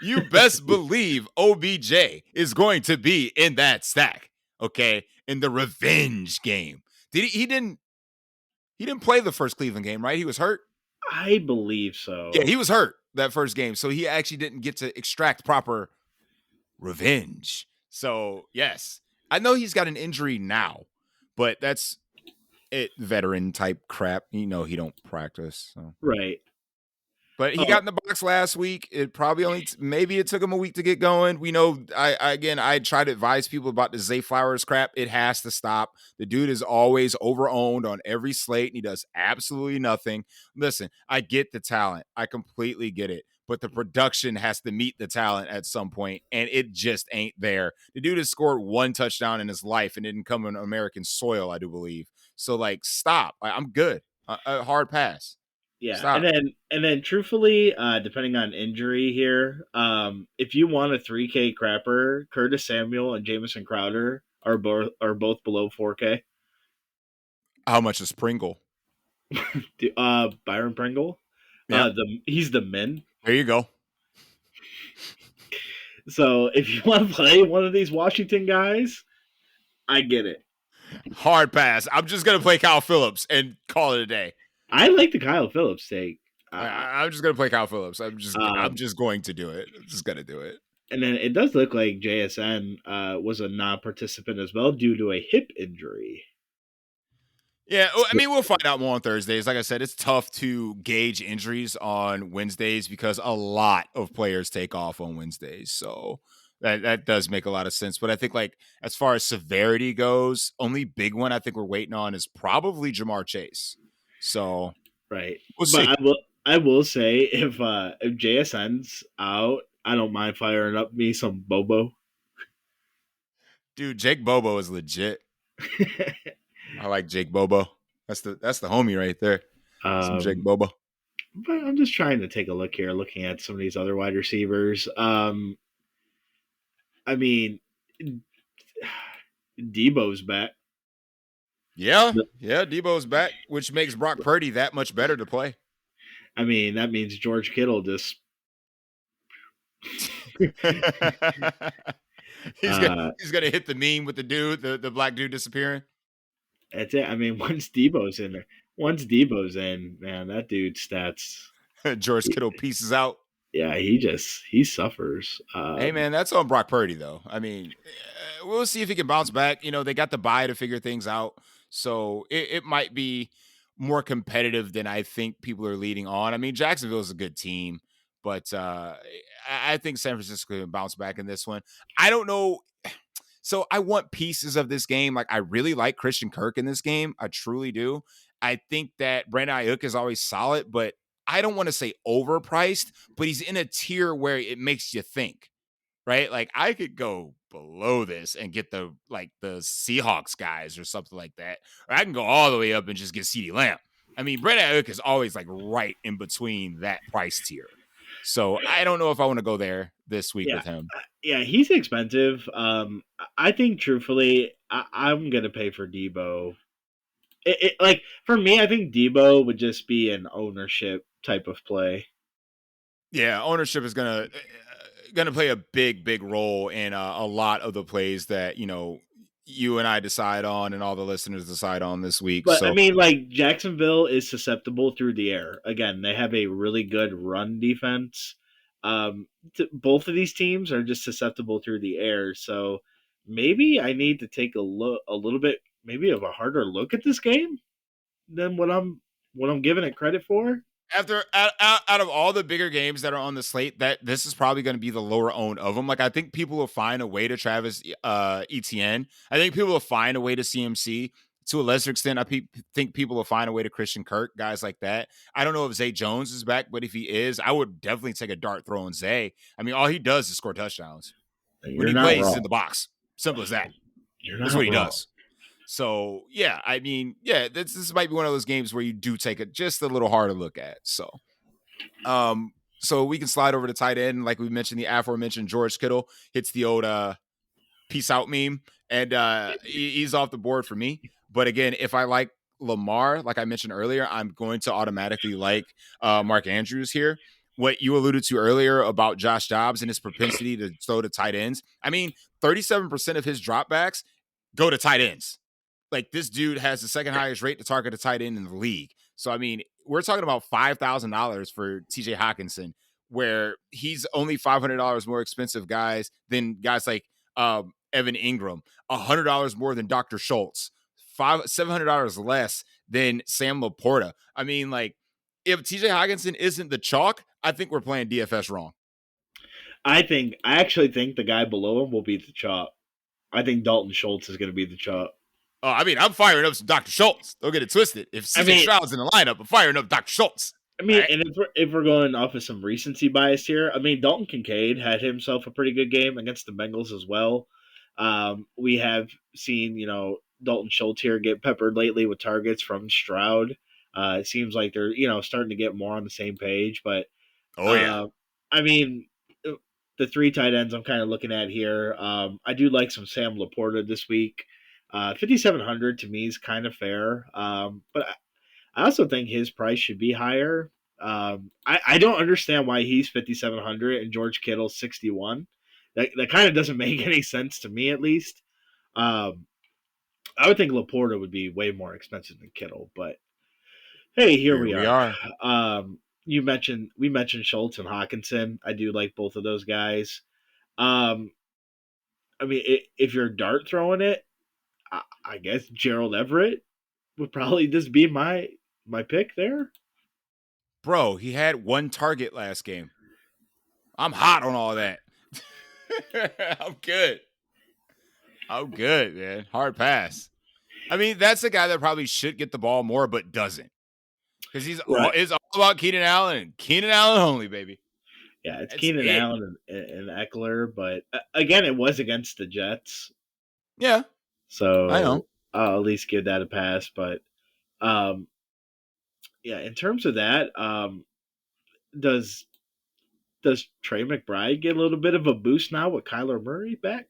you best believe OBJ is going to be in that stack. Okay, in the revenge game. He didn't play the first Cleveland game, right? He was hurt? I believe so. Yeah, he was hurt that first game. So he actually didn't get to extract proper revenge. So, yes. I know he's got an injury now, but that's it, veteran type crap. You know he don't practice. So. Right. But he got in the box last week. It probably maybe it took him a week to get going. We know, I try to advise people about the Zay Flowers crap. It has to stop. The dude is always over-owned on every slate, and he does absolutely nothing. Listen, I get the talent. I completely get it. But the production has to meet the talent at some point, and it just ain't there. The dude has scored 1 touchdown in his life and didn't come on American soil, I do believe. So, like, stop. I'm good. A hard pass. Yeah, Stop. and then truthfully, depending on injury here, if you want a 3K crapper, Curtis Samuel and Jamison Crowder are both below 4K. How much is Pringle? Byron Pringle. Yeah. He's the min. There you go. So if you want to play one of these Washington guys, I get it. Hard pass. I'm just gonna play Kyle Phillips and call it a day. I like the Kyle Phillips take. I'm just gonna play Kyle Phillips. I'm just going to do it. I'm just gonna do it. And then it does look like JSN was a non-participant as well due to a hip injury. Yeah, I mean, we'll find out more on Thursdays. Like I said, it's tough to gauge injuries on Wednesdays because a lot of players take off on Wednesdays. So that does make a lot of sense. But I think, like, as far as severity goes, only big one I think we're waiting on is probably Jamar Chase. So right, we'll see. But I will say if JSN's out, I don't mind firing up me some Bobo. Dude, Jake Bobo is legit. I like Jake Bobo. That's the homie right there. Some Jake Bobo. but I'm just trying to take a look here, looking at some of these other wide receivers. I mean, Debo's back. Yeah, Debo's back, which makes Brock Purdy that much better to play. I mean, that means George Kittle just he's gonna uh, he's gonna hit the meme with the dude, the black dude disappearing. that's it. I mean, once Debo's in, man, that dude's stats. George Kittle pieces out. Yeah, he suffers. Hey man, that's on Brock Purdy though. I mean, we'll see if he can bounce back. You know, they got the bye to figure things out, so it might be more competitive than I think people are leading on. I mean, Jacksonville is a good team, but I think San Francisco can bounce back in this one. I don't know. So I want pieces of this game. Like I really like Christian Kirk in this game. I truly do. I think that Brandon Ayuk is always solid, but I don't want to say overpriced, but he's in a tier where it makes you think, right? Like I could go below this and get the Seahawks guys or something like that, or I can go all the way up and just get CeeDee Lamb. I mean, Brandon Ayuk is always like right in between that price tier. So I don't know if I want to go there this week with him. Yeah, he's expensive. I think truthfully, I'm gonna pay for Debo. Like for me, I think Debo would just be an ownership type of play. Yeah, ownership is gonna play a big role in a lot of the plays that you and I decide on, and all the listeners decide on this week. But I So mean, like Jacksonville is susceptible through the air. Again, they have a really good run defense. Both of these teams are just susceptible through the air. So maybe I need to take a little bit, maybe of a harder look at this game than what I'm giving it credit for. after out of all the bigger games that are on the slate, that this is probably going to be the lower owned of them. Like I think people will find a way to Travis Etienne. I think people will find a way to CMC. To a lesser extent, think people will find a way to Christian Kirk, guys like that. I don't know if Zay Jones is back, but if he is, I would definitely take a dart throw on Zay. I mean, all he does is score touchdowns. When You're he not plays, he's in wrong. the box. Simple as that. You're That's not what he wrong. does. So yeah, I mean, yeah, this might be one of those games where you do take it just a little harder look at. So we can slide over to tight end, like we mentioned, the aforementioned George Kittle hits the old peace out meme, and he's off the board for me. But again, if I like Lamar, like I mentioned earlier, I'm going to automatically like Mark Andrews here. What you alluded to earlier about Josh Dobbs and his propensity to throw to tight ends. I mean, 37% of his dropbacks go to tight ends. Like this dude has the second highest rate to target a tight end in the league. So I mean, we're talking about $5,000 for TJ Hawkinson, where he's only $500 more expensive than guys like Evan Ingram, $100 more than Dr. Schultz, $700 less than Sam Laporta. I mean, like if TJ Hawkinson isn't the chalk, I think we're playing DFS wrong. I actually think the guy below him will be the chop. I think Dalton Schultz is going to be the chop. Oh, I mean, I'm firing up some Dr. Schultz. Don't get it twisted. If CJ Stroud's in the lineup, I'm firing up Dr. Schultz. I mean, right? and if we're going off of some recency bias here, I mean, Dalton Kincaid had himself a pretty good game against the Bengals as well. We have seen, Dalton Schultz here get peppered lately with targets from Stroud. It seems like they're, starting to get more on the same page. But, I mean, the three tight ends I'm kind of looking at here, I do like some Sam Laporta this week. 5,700 to me is kind of fair. But I also think his price should be higher. I don't understand why he's 5,700 and George Kittle 61. That kind of doesn't make any sense to me, at least. I would think Laporta would be way more expensive than Kittle, but hey, here we are. We mentioned Schultz and Hawkinson. I do like both of those guys. I mean, if you're dart throwing it, I guess Gerald Everett would probably just be my pick there. Bro, he had one target last game. I'm hot on all that. I'm good, man. Hard pass. I mean, that's a guy that probably should get the ball more, but doesn't. Because it's all about Keenan Allen and Keenan Allen only, baby. Yeah, it's Keenan Allen and Eckler, but again, it was against the Jets. Yeah. So I know. I'll at least give that a pass. But yeah, in terms of that, does Trey McBride get a little bit of a boost now with Kyler Murray back?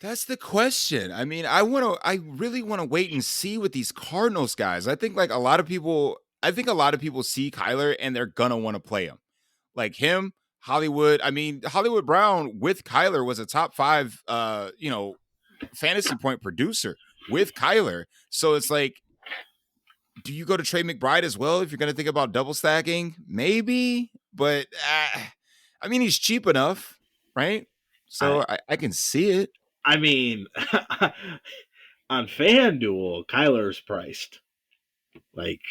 That's the question. I mean, I really want to wait and see with these Cardinals guys. I think a lot of people see Kyler and they're gonna want to play him. Like him, Hollywood. I mean, Hollywood Brown with Kyler was a top 5 fantasy point producer with Kyler. So it's like, do you go to Trey McBride as well if you're gonna think about double stacking? Maybe, but I mean, he's cheap enough, right? So I can see it. I mean, on FanDuel, Kyler's priced. Like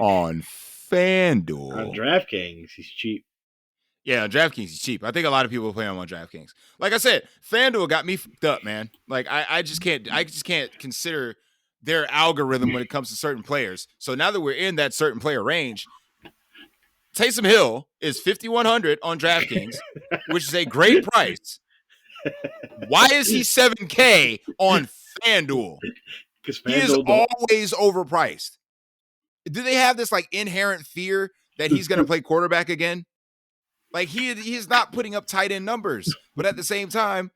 On FanDuel. on DraftKings, he's cheap. Yeah, on DraftKings he's cheap. I think a lot of people play him on DraftKings. Like I said, FanDuel got me fucked up, man. Like I just can't consider their algorithm when it comes to certain players. So now that we're in that certain player range, Taysom Hill is 5,100 on DraftKings, which is a great price. Why is he 7K on FanDuel? Because He is always overpriced. Do they have this inherent fear that he's going to play quarterback again? Like he's not putting up tight end numbers, but at the same time,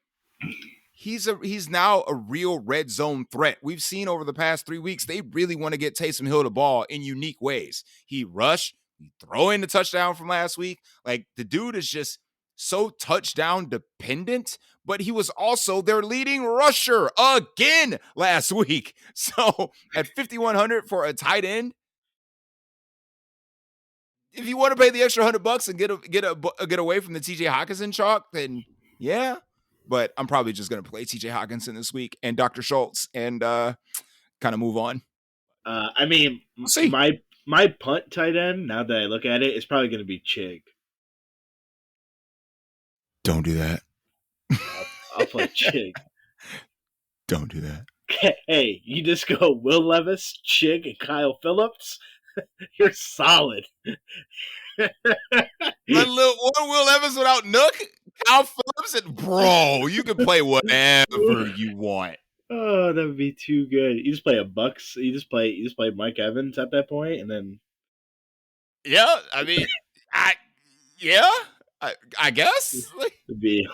he's now a real red zone threat. We've seen over the past 3 weeks, they really want to get Taysom Hill the ball in unique ways. He rushed, he throw in the touchdown from last week. Like the dude is just so touchdown dependent, but he was also their leading rusher again last week. So at 5,100 for a tight end, if you want to pay the extra $100 and get away from the TJ Hawkinson chalk, then yeah. But I'm probably just gonna play TJ Hawkinson this week and Dr. Schultz and kind of move on. I mean, see. My punt tight end, now that I look at it, is probably going to be Chig. Don't do that. I'll play Chig. Don't do that. Hey, you just go Will Levis, Chig, and Kyle Phillips. You're solid. One Will Levis without Nook, Kyle Phillips, and bro, you can play whatever you want. Oh, that would be too good. You just play a Bucks. You just play Mike Evans at that point, and then yeah. I mean, I guess it'd be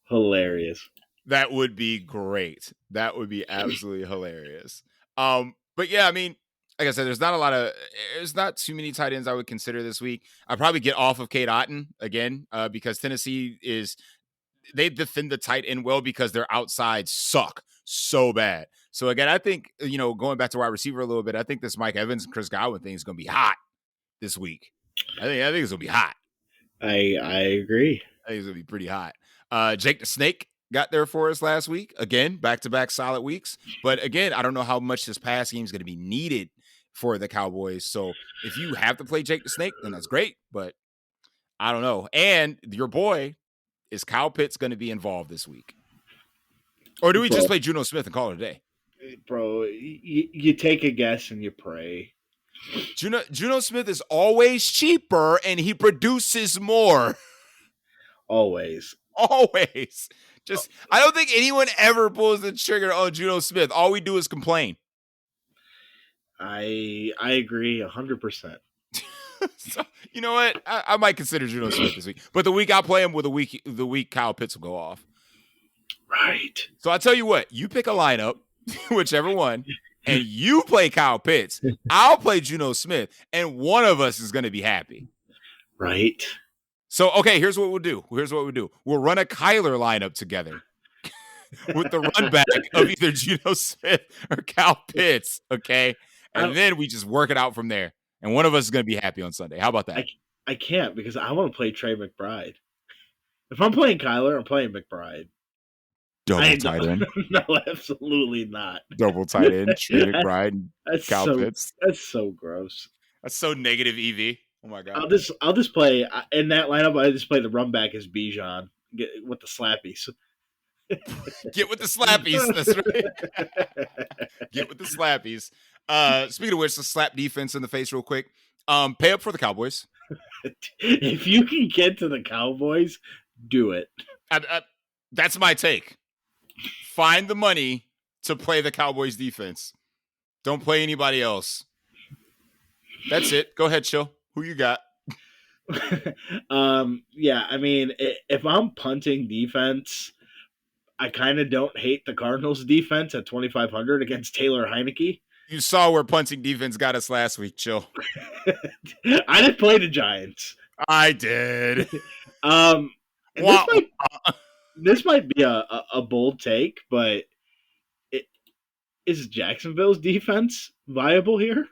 hilarious. That would be great. That would be absolutely hilarious. But yeah, I mean, like I said, there's not too many tight ends I would consider this week. I'd probably get off of Cade Otton again because Tennessee they defend the tight end well because their outsides suck so bad. So again, I think, going back to wide receiver a little bit, I think this Mike Evans and Chris Godwin thing is going to be hot this week. I think it's going to be hot. I agree. I think it's going to be pretty hot. Jake the Snake got there for us last week. Again, back-to-back solid weeks. But again, I don't know how much this pass game is going to be needed for the Cowboys. So if you have to play Jake the Snake, then that's great. But I don't know. And your boy, is Kyle Pitts going to be involved this week? Or do we just play Juno Smith and call it a day? Bro, you take a guess and you pray. Juno Smith is always cheaper and he produces more. Always. Just, I don't think anyone ever pulls the trigger on Juno Smith. All we do is complain. I agree 100%. So, you know what? I might consider Juno Smith this week. But the week I play him with the week Kyle Pitts will go off. Right. So I tell you what, you pick a lineup, whichever one, and you play Kyle Pitts. I'll play Juno Smith, and one of us is going to be happy. Right. So, okay, here's what we'll do. We'll run a Kyler lineup together with the run back of either Juno Smith or Kyle Pitts, okay? And then we just work it out from there. And one of us is going to be happy on Sunday. How about that? I can't because I want to play Trey McBride. If I'm playing Kyler, I'm playing McBride. Double tight end? No, absolutely not. Double tight end, Trey McBride, and Kyle Pitts. That's so gross. That's so negative EV. Oh my god! I'll just play in that lineup. I just play the run back as Bijan with the slappies. Get with the slappies. That's right. Get with the slappies. Speaking of which, the slap defense in the face real quick. Pay up for the Cowboys. If you can get to the Cowboys, do it. That's my take. Find the money to play the Cowboys defense. Don't play anybody else. That's it. Go ahead, Chill. Who you got? Yeah, I mean, if I'm punting defense, I kind of don't hate the Cardinals' defense at 2,500 against Taylor Heineke. You saw where punting defense got us last week, Chill. I didn't play the Giants. I did. And Wah, this might be a bold take, but is Jacksonville's defense viable here?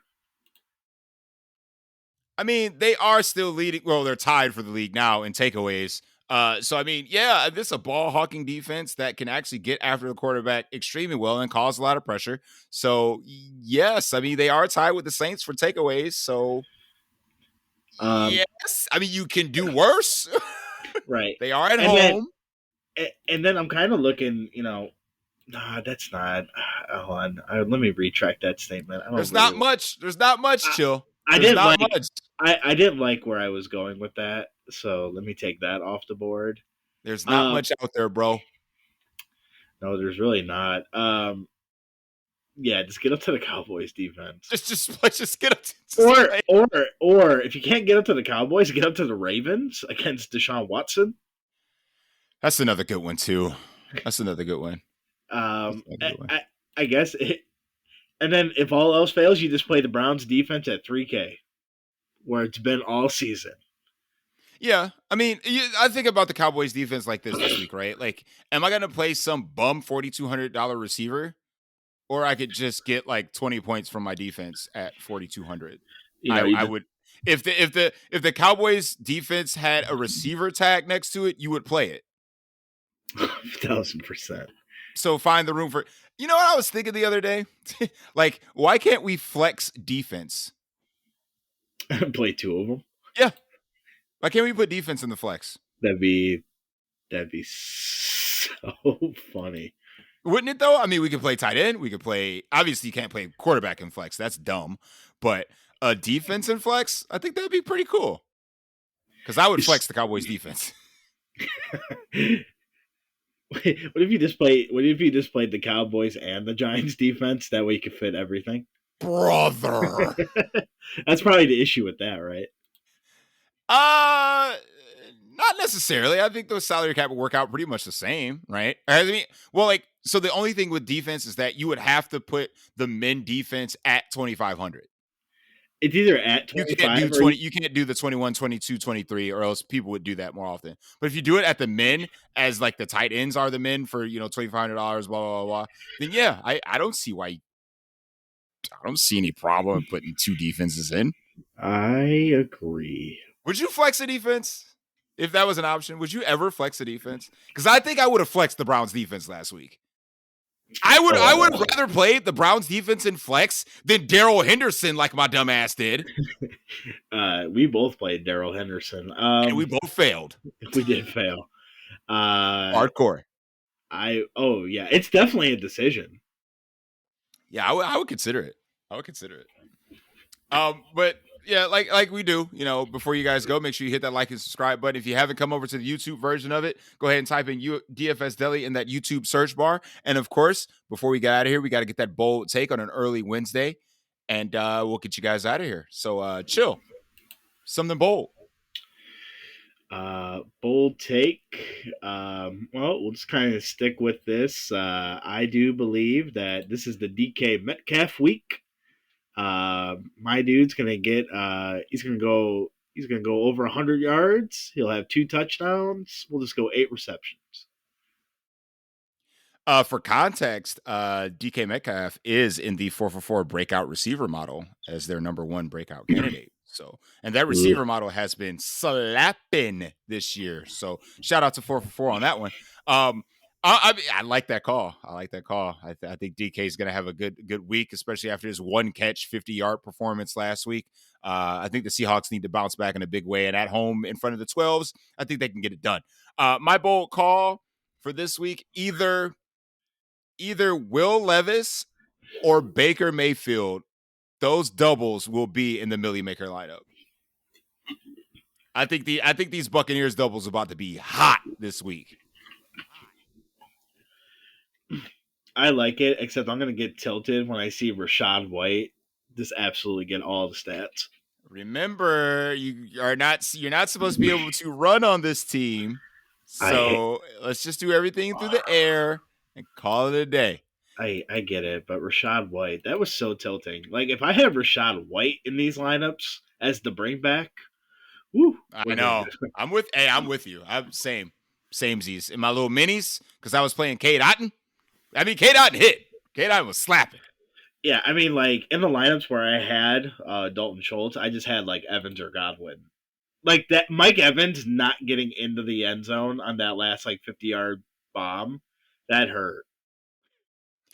I mean, they are still leading. Well, they're tied for the league now in takeaways. So I mean, yeah, this is a ball hawking defense that can actually get after the quarterback extremely well and cause a lot of pressure. So yes, I mean they are tied with the Saints for takeaways. So yes, I mean you can do worse. Right. They are at home. And then I'm kind of looking, nah, that's not. Hold on, let me retract that statement. There's not much. There's not much, Chill. I didn't like. Much. I didn't like where I was going with that, so let me take that off the board. There's not much out there, bro. No, there's really not. Yeah, just get up to the Cowboys defense. Just get up. Or if you can't get up to the Cowboys, get up to the Ravens against Deshaun Watson. That's another good one too. That's another good one. I guess it. And then if all else fails, you just play the Browns defense at 3K, where it's been all season. Yeah, I mean, I think about the Cowboys defense like this week, right? Like, am I going to play some bum $4,200 receiver, or I could just get like 20 points from my defense at 4,200? I would. If the Cowboys defense had a receiver tag next to it, you would play it. 1,000%. So find the room for. You know what I was thinking the other day? Like, why can't we flex defense? Play two of them. Yeah. Why can't we put defense in the flex? That'd be so funny. Wouldn't it though? I mean, we could play tight end. We could play. Obviously, you can't play quarterback in flex. That's dumb. But a defense in flex, I think that'd be pretty cool. Because I would flex the Cowboys defense. What if you just played the Cowboys and the Giants defense? That way you could fit everything. Brother. That's probably the issue with that, right? Not necessarily. I think those salary cap would work out pretty much the same, right? I mean, well, like, so the only thing with defense is that you would have to put the men defense at 2,500. It's either at 25 you can't do the 21, 22, 23, or else people would do that more often. But if you do it at the men, as like the tight ends are the men for, $2,500, blah, blah, blah, then yeah, I don't see why. I don't see any problem putting two defenses in. I agree. Would you flex a defense if that was an option? Would you ever flex a defense? Because I think I would have flexed the Browns defense last week. I would rather play the Browns defense in flex than Darrell Henderson like my dumb ass did. We both played Darrell Henderson. And we both failed. We did fail. Hardcore. Yeah, it's definitely a decision. Yeah, I would consider it. But yeah, like we do, before you guys go, make sure you hit that like and subscribe button. If you haven't come over to the YouTube version of it, go ahead and type in DFS Deli in that YouTube search bar. And of course, before we get out of here, we got to get that bold take on an early Wednesday, and we'll get you guys out of here. So chill. Something bold. Bold take. Well, we'll just kind of stick with this. I do believe that this is the DK Metcalf week. My dude's gonna get. He's gonna go over 100 yards. He'll have 2 touchdowns. We'll just go 8 receptions. For context, DK Metcalf is in the 4-for-4 breakout receiver model as their number 1 breakout candidate. So, and that receiver model has been slapping this year. So, shout out to 4-for-4 on that one. I like that call. I think DK is going to have a good week, especially after his 1 catch, 50-yard performance last week. I think the Seahawks need to bounce back in a big way. And at home in front of the 12s, I think they can get it done. My bold call for this week, either Will Levis or Baker Mayfield, those doubles will be in the Millie Maker lineup. I think these Buccaneers doubles are about to be hot this week. I like it, except I'm going to get tilted when I see Rachaad White just absolutely get all the stats. Remember, you're not supposed to be able to run on this team. So let's just do everything through the air and call it a day. I get it, but Rashad White, that was so tilting. Like if I had Rashad White in these lineups as the bring back, woo. I know. I'm with you. I'm samesies in my little minis because I was playing Cade Otton. I mean, Cade Otton hit. Cade Otton was slapping. Yeah, I mean, like in the lineups where I had Dalton Schultz, I just had like Evans or Godwin. Like that, Mike Evans not getting into the end zone on that last like 50-yard bomb, that hurt.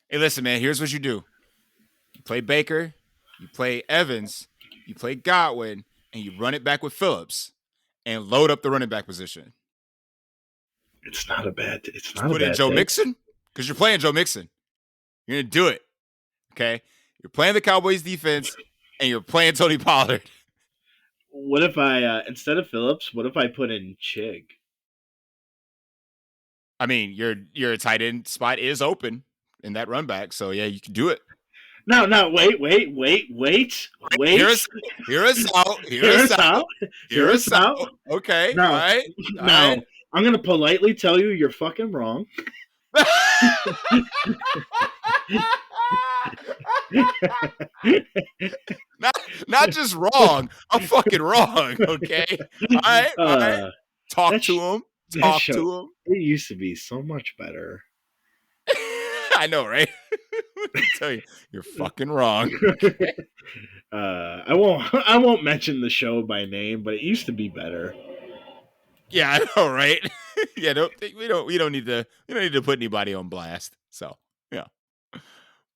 Hey, listen, man. Here's what you do: you play Baker, you play Evans, you play Godwin, and you run it back with Phillips, and load up the running back position. It's not a bad. It's not Put a in bad Joe take. Mixon because you're playing Joe Mixon. You're gonna do it. Okay, you're playing the Cowboys defense, and you're playing Tony Pollard. What if I instead of Phillips? What if I put in Chig? I mean, your tight end spot is open in that run back, so yeah, you can do it. No, wait. Hear us out. Hear us out. Okay. No, all right. All right. I'm gonna politely tell you you're fucking wrong. not just wrong. I'm fucking wrong. Okay. All right. Talk to him. Talk to him. It used to be so much better. I know, right? I tell you, you're fucking wrong. I won't mention the show by name, but it used to be better. Yeah, I know, right? Yeah, we don't need to put anybody on blast. So yeah.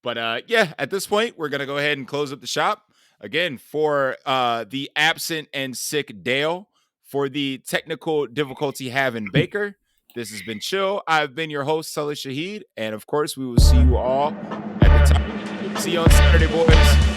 But yeah, at this point, we're gonna go ahead and close up the shop. Again, for the absent and sick Dale, for the technical difficulty having Baker. This has been Chill. I've been your host, Sully Shaheed. And of course, we will see you all at the top. See you on Saturday, boys.